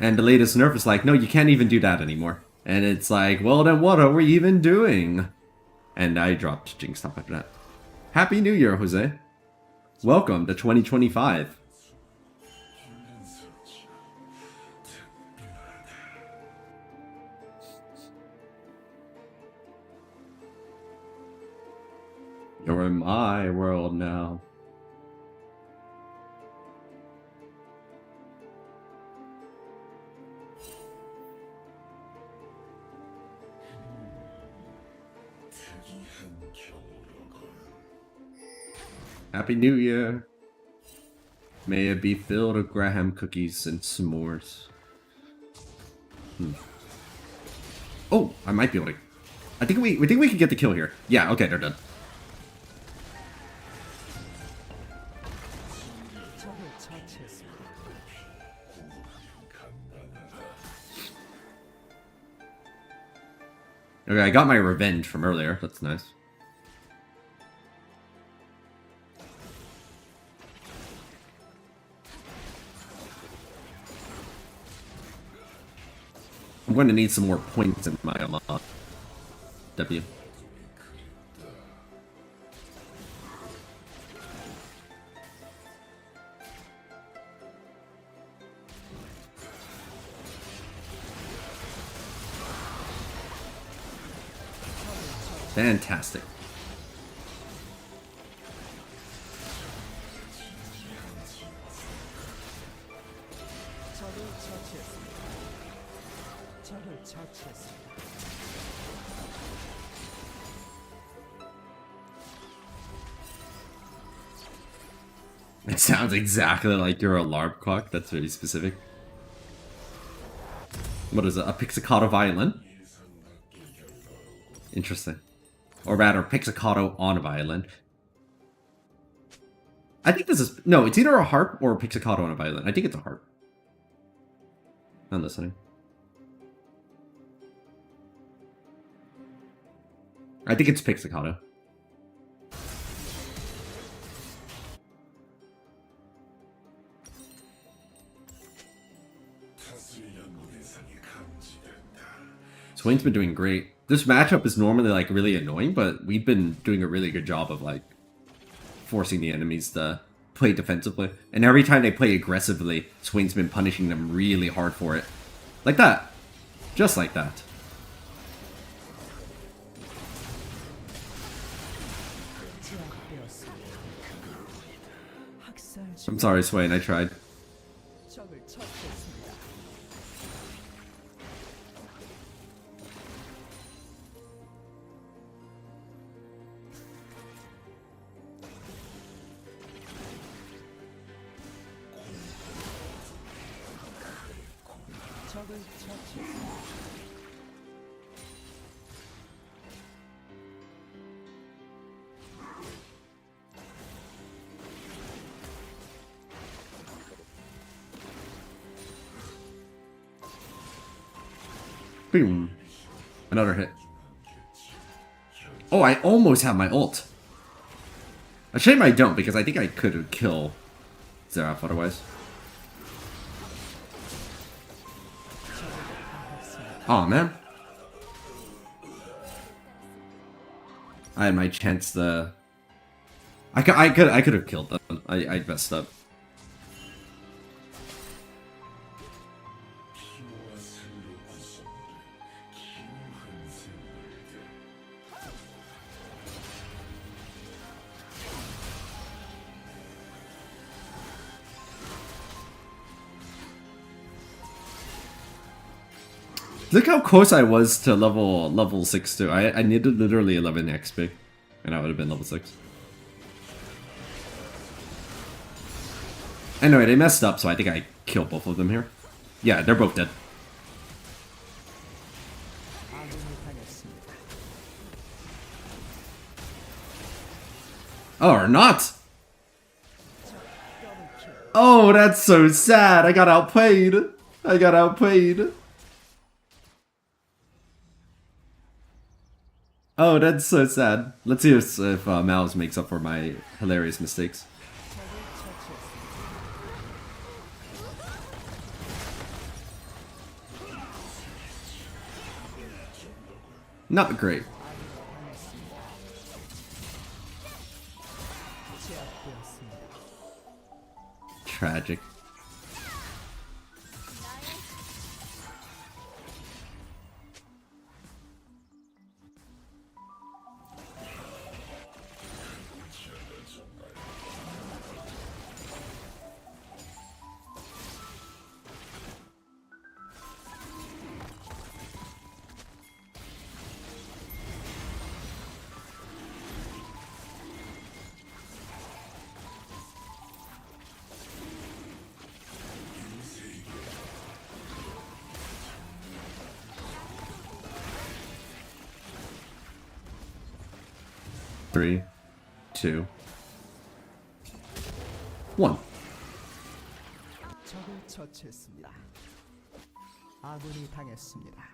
And the latest nerf is like, no, you can't even do that anymore. And it's like, well then what are we even doing? And I dropped Jinx top after that. Happy New Year, Jose. Welcome to 2025. You're in my world now. Happy New Year. May it be filled with Graham cookies and s'mores. Oh, I might be able to. I think we think we can get the kill here. Yeah, okay, they're done. Okay, I got my revenge from earlier. That's nice. I'm going to need some more points in my W. Fantastic. It sounds exactly like your alarm clock. That's very specific. What is it? A pizzicato violin? Interesting. Or rather, pizzicato on a violin. I think this is... No, it's either a harp or a pizzicato on a violin. I think it's a harp. I'm listening. I think it's pizzicato. Swain's been doing great. This matchup is normally like really annoying, but we've been doing a really good job of like forcing the enemies to play defensively. And every time they play aggressively, Swain's been punishing them really hard for it. Like that. Just like that. I'm sorry, Swain, I tried. Boom. Another hit. Oh, I almost have my ult. A shame I don't, because I think I could kill Xerath otherwise. Oh man. I had my chance to. I could have killed them. I messed up. Look how close I was to level 6 too. I needed literally 11 XP, and I would have been level 6. Anyway, they messed up, so I think I killed both of them here. Yeah, they're both dead. Oh, or not! Oh, that's so sad. I got outplayed. I got outplayed. Oh, that's so sad. Let's see if Malz makes up for my hilarious mistakes. Not great. Tragic. Three, 2, 1. 적을 처치했습니다. 아군이 당했습니다.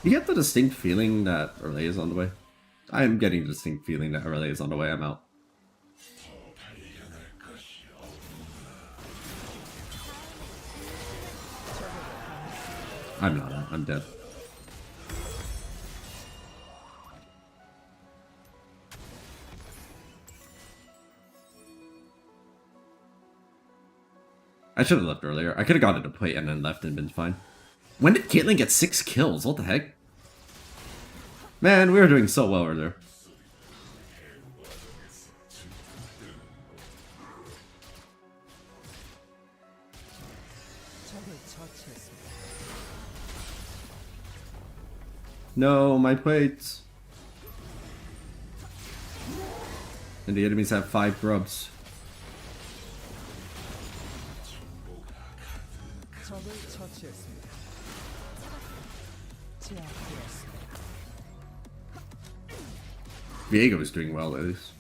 You get the distinct feeling that Relay is on the way. I am getting the distinct feeling that Relay is on the way. I'm out. I'm not out. I'm dead. I should have left earlier. I could have gotten to plate and then left and been fine. When did Caitlyn get 6 kills? What the heck? Man, we were doing so well earlier. No, my plates. And the enemies have 5 grubs. Viego is doing well at least.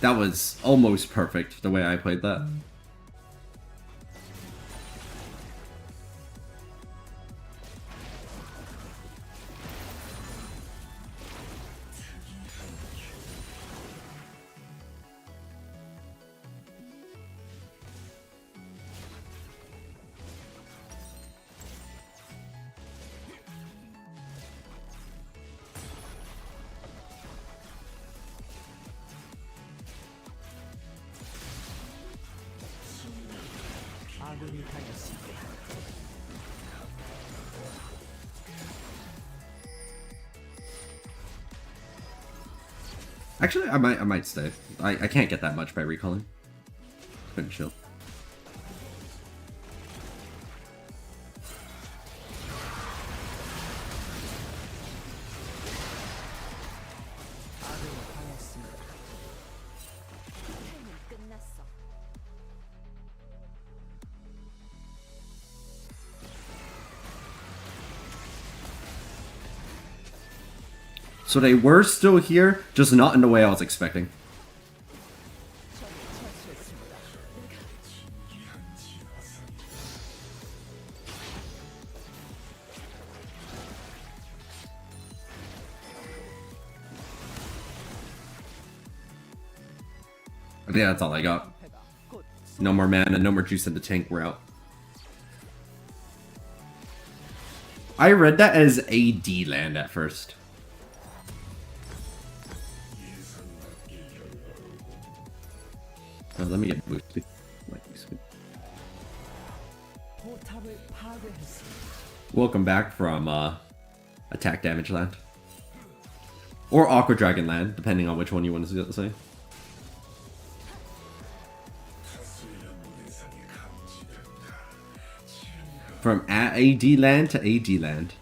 That was almost perfect, the way I played that. 아군이 당했습니다. Actually, I might stay. I can't get that much by recalling. Couldn't chill. 끝났어. So they were still here, just not in the way I was expecting. I think that's all I got. No more mana, no more juice in the tank, we're out. I read that as AD land at first. Oh, let me get boosted. Welcome back from attack damage land. Or Aqua Dragon land, depending on which one you want to say. From AD land to AD land.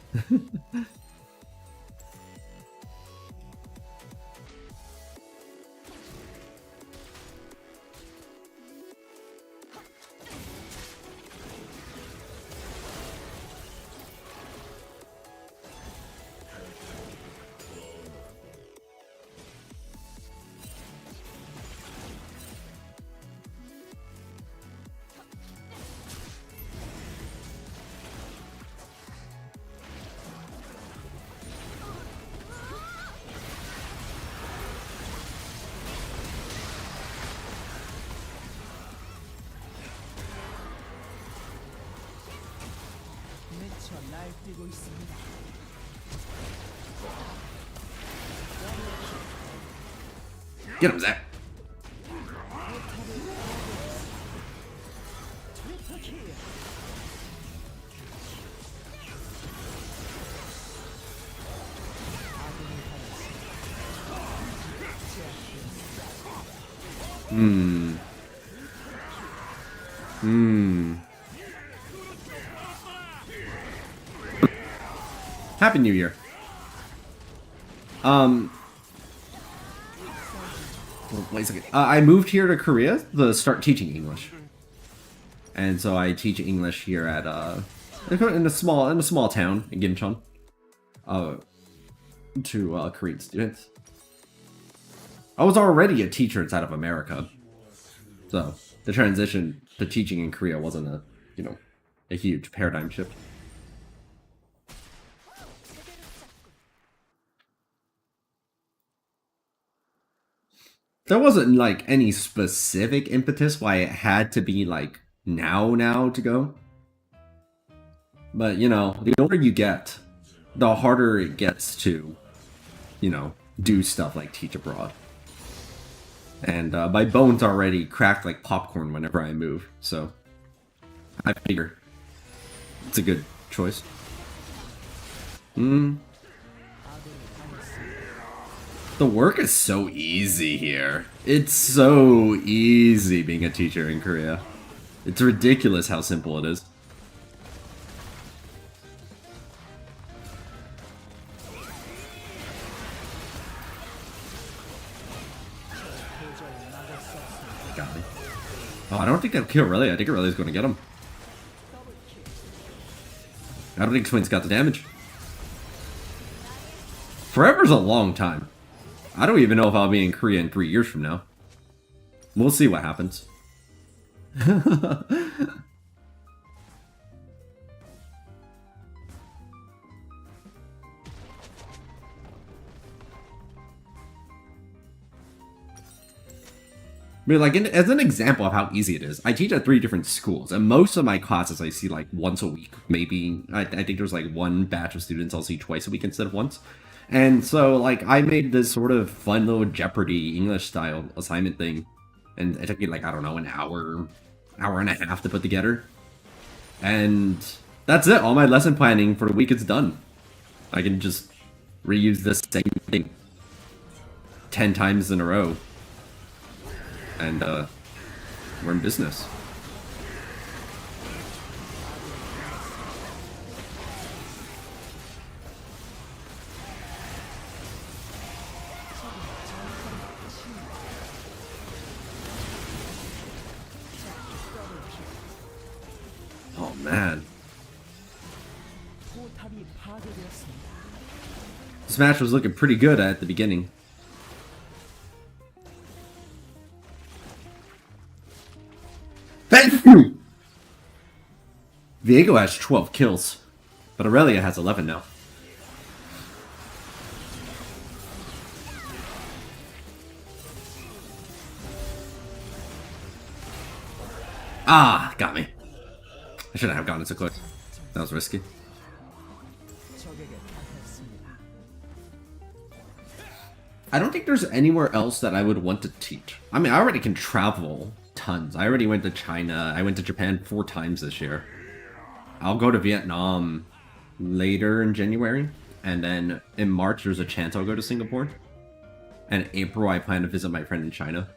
날뛰고 있습니다. Get him, Zach. Happy New Year. Wait a second. I moved here to Korea to start teaching English, and so I teach English here at in a small town in Gimcheon, to Korean students. I was already a teacher inside of America, so the transition to teaching in Korea wasn't a huge paradigm shift. There wasn't like any specific impetus why it had to be like now to go. But the older you get, the harder it gets to, do stuff like teach abroad. And my bones already cracked like popcorn whenever I move, so I figure it's a good choice. The work is so easy here. It's so easy being a teacher in Korea. It's ridiculous how simple it is. Got me. Oh, I don't think that'll kill Aurelia. I think Aurelia's going to get him. I don't think Swain's got the damage. Forever's a long time. I don't even know if I'll be in Korea in 3 years from now. We'll see what happens. But like, as an example of how easy it is, I teach at 3 different schools, and most of my classes I see like once a week. Maybe, I think there's like one batch of students I'll see twice a week instead of once. And so, like, I made this sort of fun little Jeopardy English-style assignment thing. And it took me, like, I don't know, an hour and a half to put together. And that's it. All my lesson planning for the week is done. I can just reuse the same thing. 10 times in a row. And we're in business. Oh man. 포탑이 파괴되었습니다. This match was looking pretty good at the beginning. Thank you! Viego has 12 kills, but Aurelia has 11 now. Ah, got me. I shouldn't have gotten it so quick. That was risky. 적에게 당했습니다. I don't think there's anywhere else that I would want to teach. I mean, I already can travel tons. I already went to China. I went to Japan 4 times this year. I'll go to Vietnam later in January. And then in March, there's a chance I'll go to Singapore. And in April, I plan to visit my friend in China.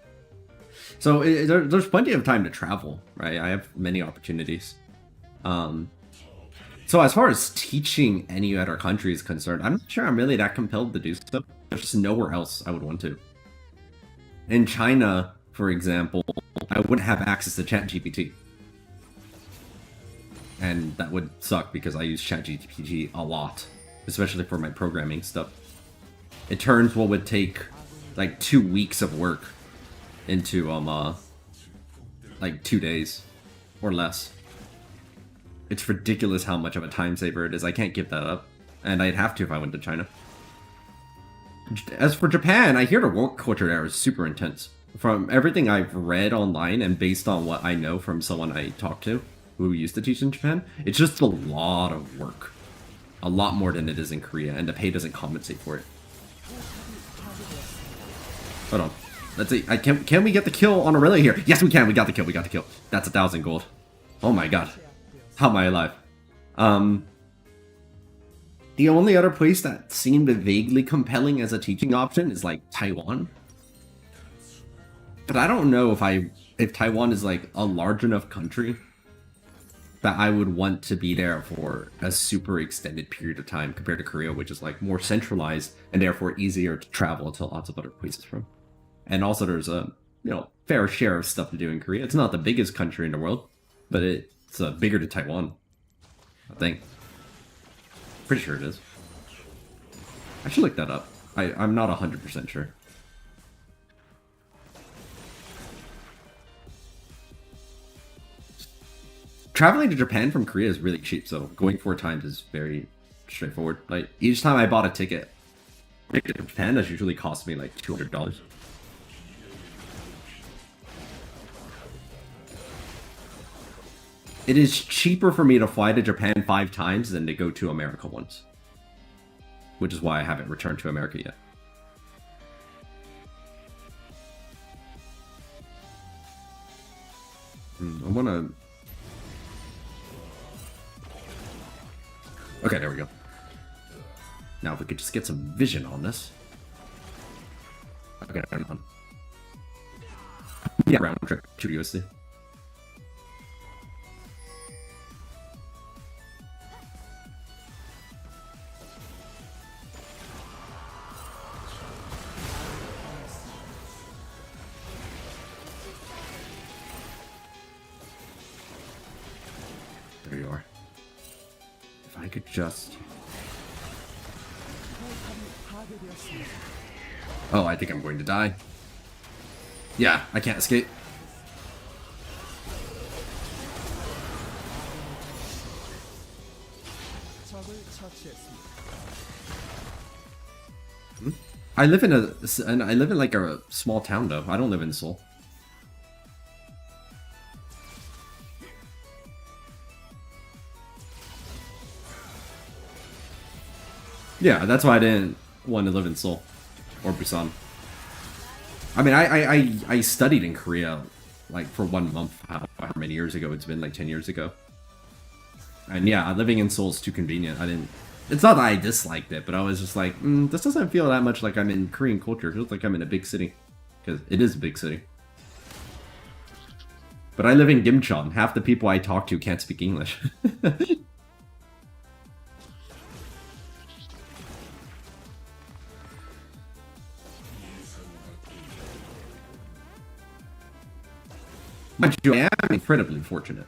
So there's plenty of time to travel, right? I have many opportunities. So as far as teaching any other country is concerned, I'm not sure I'm really that compelled to do so. There's just nowhere else I would want to. In China, for example, I wouldn't have access to ChatGPT. And that would suck because I use ChatGPT a lot, especially for my programming stuff. It turns what would take like 2 weeks of work into like 2 days or less. It's ridiculous how much of a time saver it is. I can't give that up. And I'd have to if I went to China. As for Japan, I hear the work culture there is super intense. From everything I've read online and based on what I know from someone I talked to who used to teach in Japan, it's just a lot of work. A lot more than it is in Korea, and the pay doesn't compensate for it. Hold on. Let's see. Can we get the kill on Aurelia here? Yes, we can. We got the kill. We got the kill. That's 1,000 gold. Oh my god. How am I alive? The only other place that seemed vaguely compelling as a teaching option is like Taiwan. But I don't know if Taiwan is like a large enough country that I would want to be there for a super extended period of time compared to Korea, which is like more centralized and therefore easier to travel to lots of other places from. And also there's a fair share of stuff to do in Korea. It's not the biggest country in the world, but it's bigger than Taiwan, I think. Pretty sure it is. I should look that up. I'm not 100% sure. Traveling to Japan from Korea is really cheap, so going 4 times is very straightforward. Like, each time I bought a ticket to Japan, that usually cost me like $200. It is cheaper for me to fly to Japan 5 times than to go to America once. Which is why I haven't returned to America yet. I wanna... Okay, there we go. Now if we could just get some vision on this. Okay, turn on. Yeah, round trip, 2 USD. There you are. If I could just... Oh, I think I'm going to die. Yeah, I can't escape. I live in like a small town though. I don't live in Seoul. Yeah, that's why I didn't want to live in Seoul or Busan. I mean, I studied in Korea like for 1 month. How many years ago? It's been like 10 years ago. And yeah, living in Seoul is too convenient. I didn't It's not that I disliked it, but I was just like, this doesn't feel that much like I'm in Korean culture. It feels like I'm in a big city. Because it is a big city. But I live in Gimcheon. Half the people I talk to can't speak English. But I am incredibly fortunate.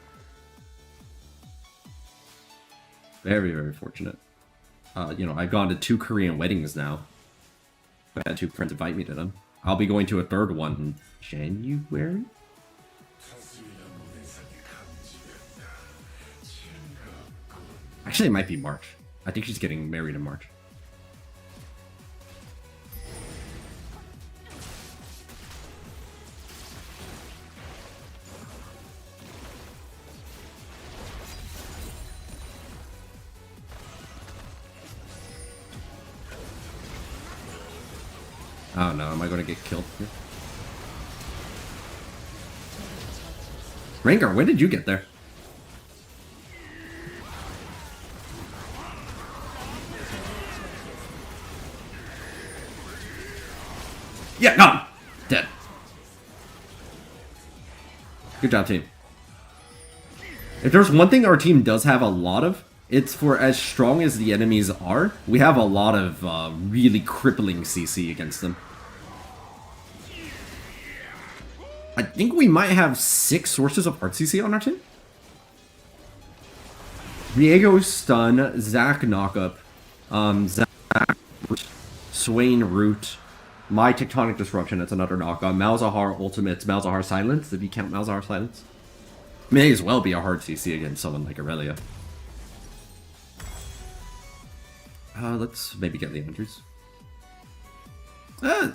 Very, very fortunate. You know, I've gone to 2 Korean weddings now. I had 2 friends invite me to them. I'll be going to a 3rd one in January? Actually, it might be March. I think she's getting married in March. Oh no, am I gonna get killed here? Rengar, when did you get there? Yeah, no! Dead. Good job, team. If there's one thing our team does have a lot of, it's for as strong as the enemies are, we have a lot of really crippling CC against them. I think we might have 6 sources of hard CC on our team. Viego stun, Zac knockup, Zac Swain root, my tectonic disruption, that's another knockup, Malzahar ultimates, Malzahar silence, if you count Malzahar silence. May as well be a hard CC against someone like Aurelia. Let's maybe get the injuries. Do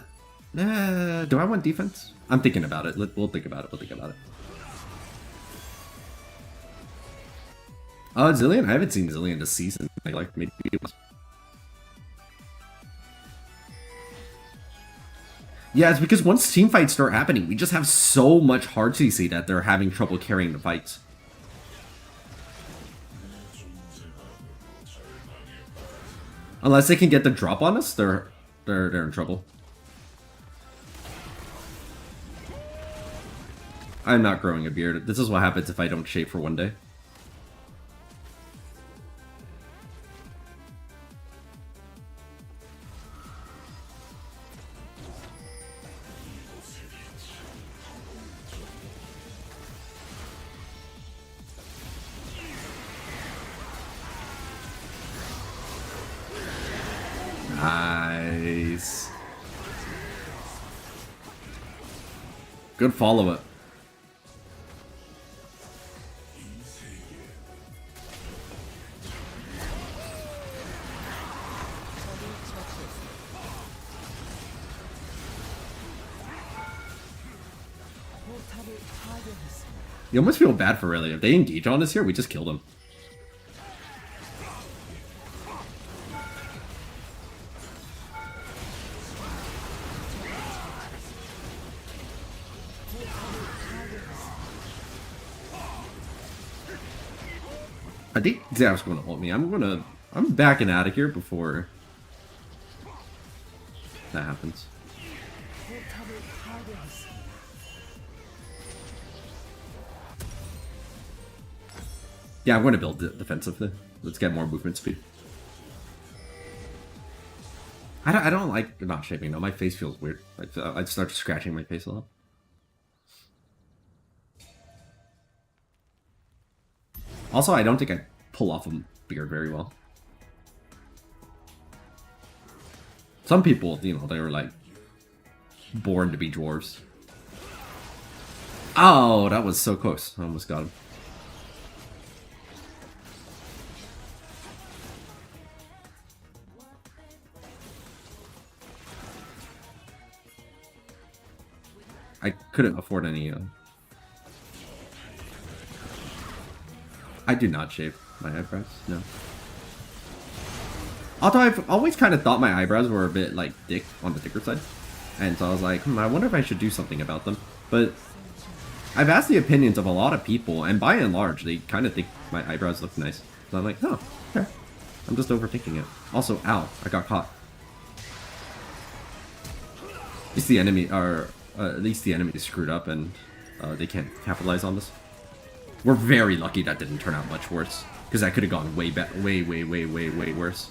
I want defense? I'm thinking about it. We'll think about it. We'll think about it. Zillion? I haven't seen Zillion this season. Like maybe it was. Yeah, it's because once team fights start happening, we just have so much hard CC that they're having trouble carrying the fights. Unless they can get the drop on us, they're in trouble. I'm not growing a beard. This is what happens if I don't shave for one day. Nice. Good follow-up. You almost feel bad for Aurelia. If they engage on us here, we just kill them. I think Zap's going to ult me. I'm backing out of here before that happens. Yeah, I'm going to build defensively. Let's get more movement speed. I don't like not shaving though. My face feels weird. I'd start scratching my face a lot. Also, I don't think I pull off a beard very well. Some people, you know, they were like born to be dwarves. Oh, that was so close. I almost got him. I couldn't afford any. I do not shave my eyebrows. No. Although I've always kind of thought my eyebrows were a bit like thick on the thicker side, and so I was like, I wonder if I should do something about them. But I've asked the opinions of a lot of people, and by and large, they kind of think my eyebrows look nice. So I'm like, oh, okay. I'm just overthinking it. Also, ow, I got caught. At least the enemy are, at least the enemy is screwed up and they can't capitalize on this. We're very lucky that didn't turn out much worse, because that could have gone way worse.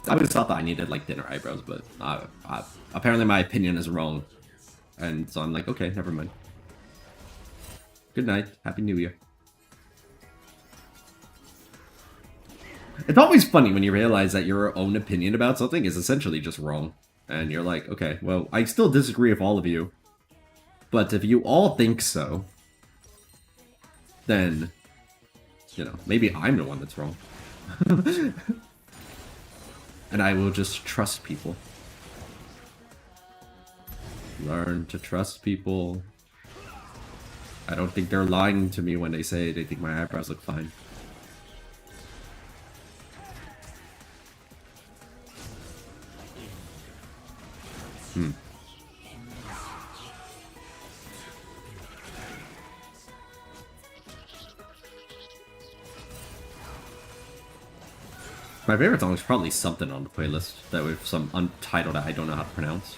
I always thought that I needed like thinner eyebrows, but apparently my opinion is wrong, and so I'm like, okay, never mind. Good night, Happy New Year. It's always funny when you realize that your own opinion about something is essentially just wrong, and you're like, okay, well, I still disagree with all of you, but if you all think so, then, you know, maybe I'm the one that's wrong. And I will just trust people. Learn to trust people. I don't think they're lying to me when they say they think my eyebrows look fine. My favorite song is probably something on the playlist that with some untitled that I don't know how to pronounce.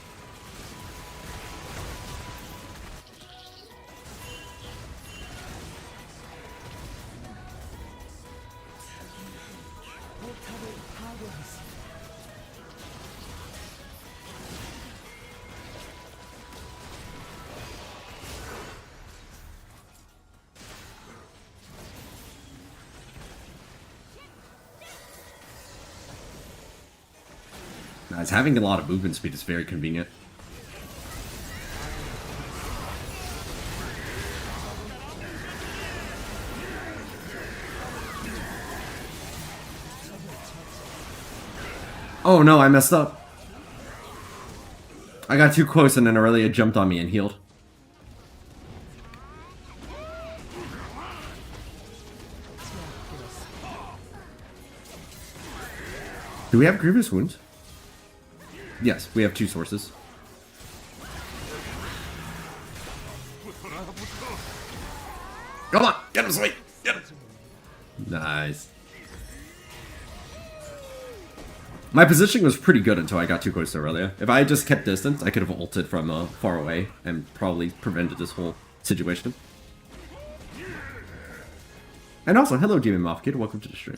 Guys, having a lot of movement speed is very convenient. Oh no, I messed up. I got too close and then Aurelia jumped on me and healed. Do we have grievous wounds? Yes, we have 2 sources. Come on, get him, sweet, get him. Nice. My positioning was pretty good until I got too close to Aurelia. If I had just kept distance, I could have ulted from far away and probably prevented this whole situation. And also, hello Demon Moth Kid, welcome to the stream.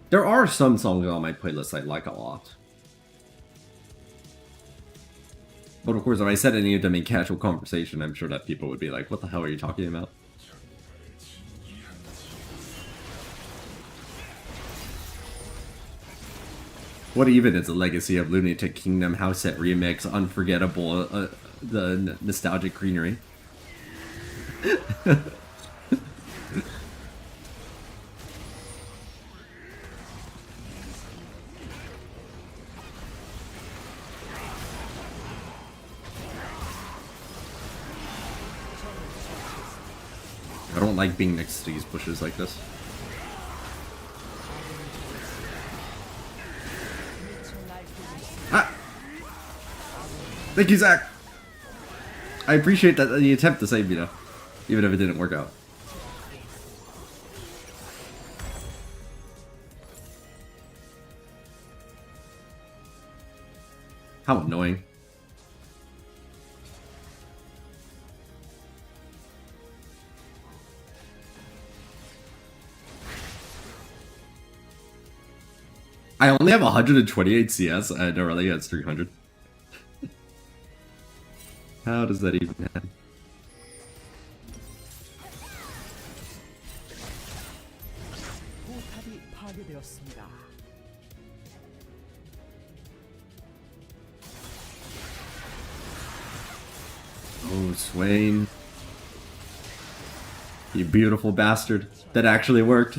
There are some songs on my playlist I like a lot. But of course, if I said any of them in casual conversation, I'm sure that people would be like, what the hell are you talking about? What even is the legacy of Lunatic Kingdom House Set Remix, Unforgettable, the Nostalgic Greenery? I don't like being next to these bushes like this. Ah! Thank you, Zach! I appreciate that the attempt to save me though, even if it didn't work out. How annoying. I only have 128 CS and Aurelia has 300. How does that even happen? 포탑이 파괴되었습니다. Oh, Swain. You beautiful bastard. That actually worked.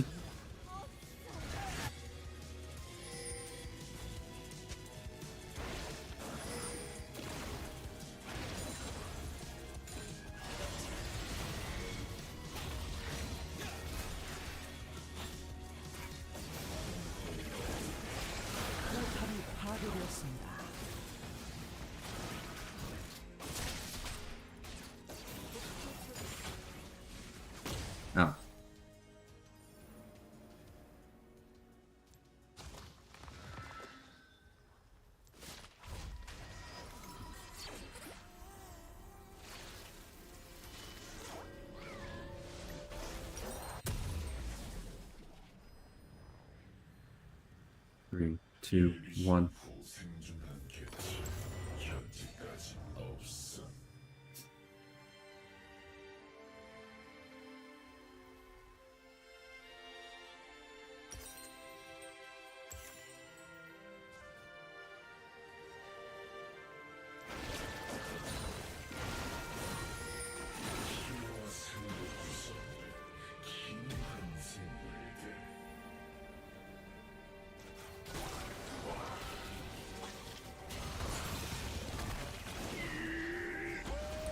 2, 1.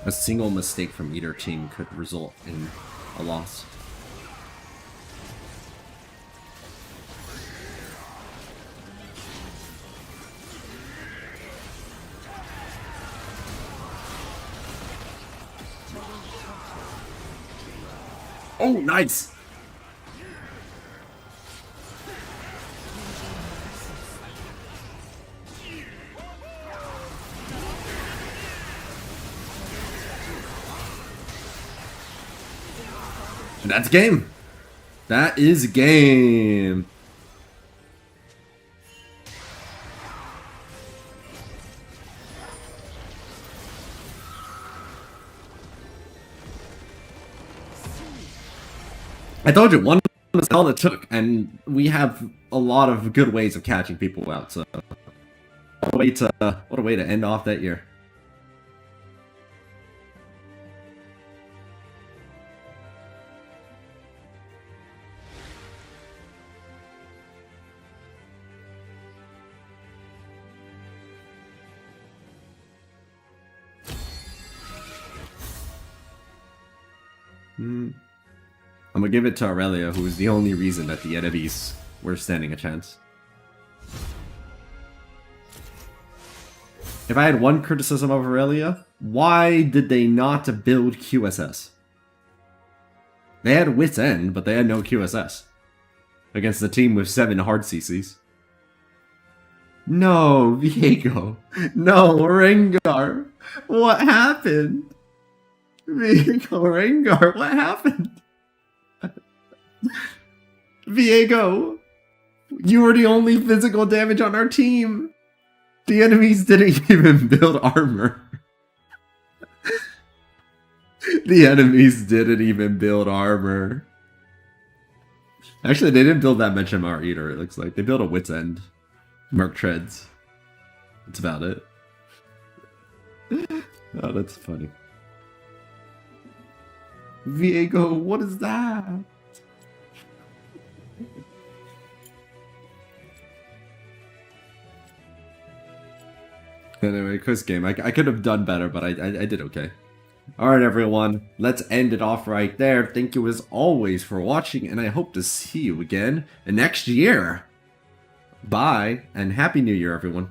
A single mistake from either team could result in a loss. Oh, nice! That's game. That is game. I told you, one was all it took, and we have a lot of good ways of catching people out, so what a way to end off that year. I'm gonna give it to Aurelia, who is the only reason that the enemies were standing a chance. If I had one criticism of Aurelia, why did they not build QSS? They had Wit's End, but they had no QSS. Against the team with 7 hard CCs. No, Viego. No, Rengar. What happened? Viego, Rengar, what happened? Viego, you were the only physical damage on our team. The enemies didn't even build armor. The enemies didn't even build armor. Actually, they didn't build that much MR either, it looks like. They built a Wit's End. Merc Treads. That's about it. Oh, that's funny. Viego, what is that? Anyway, quiz game. I could have done better, but I did okay. Alright everyone, let's end it off right there. Thank you as always for watching, and I hope to see you again next year. Bye, and Happy New Year, everyone.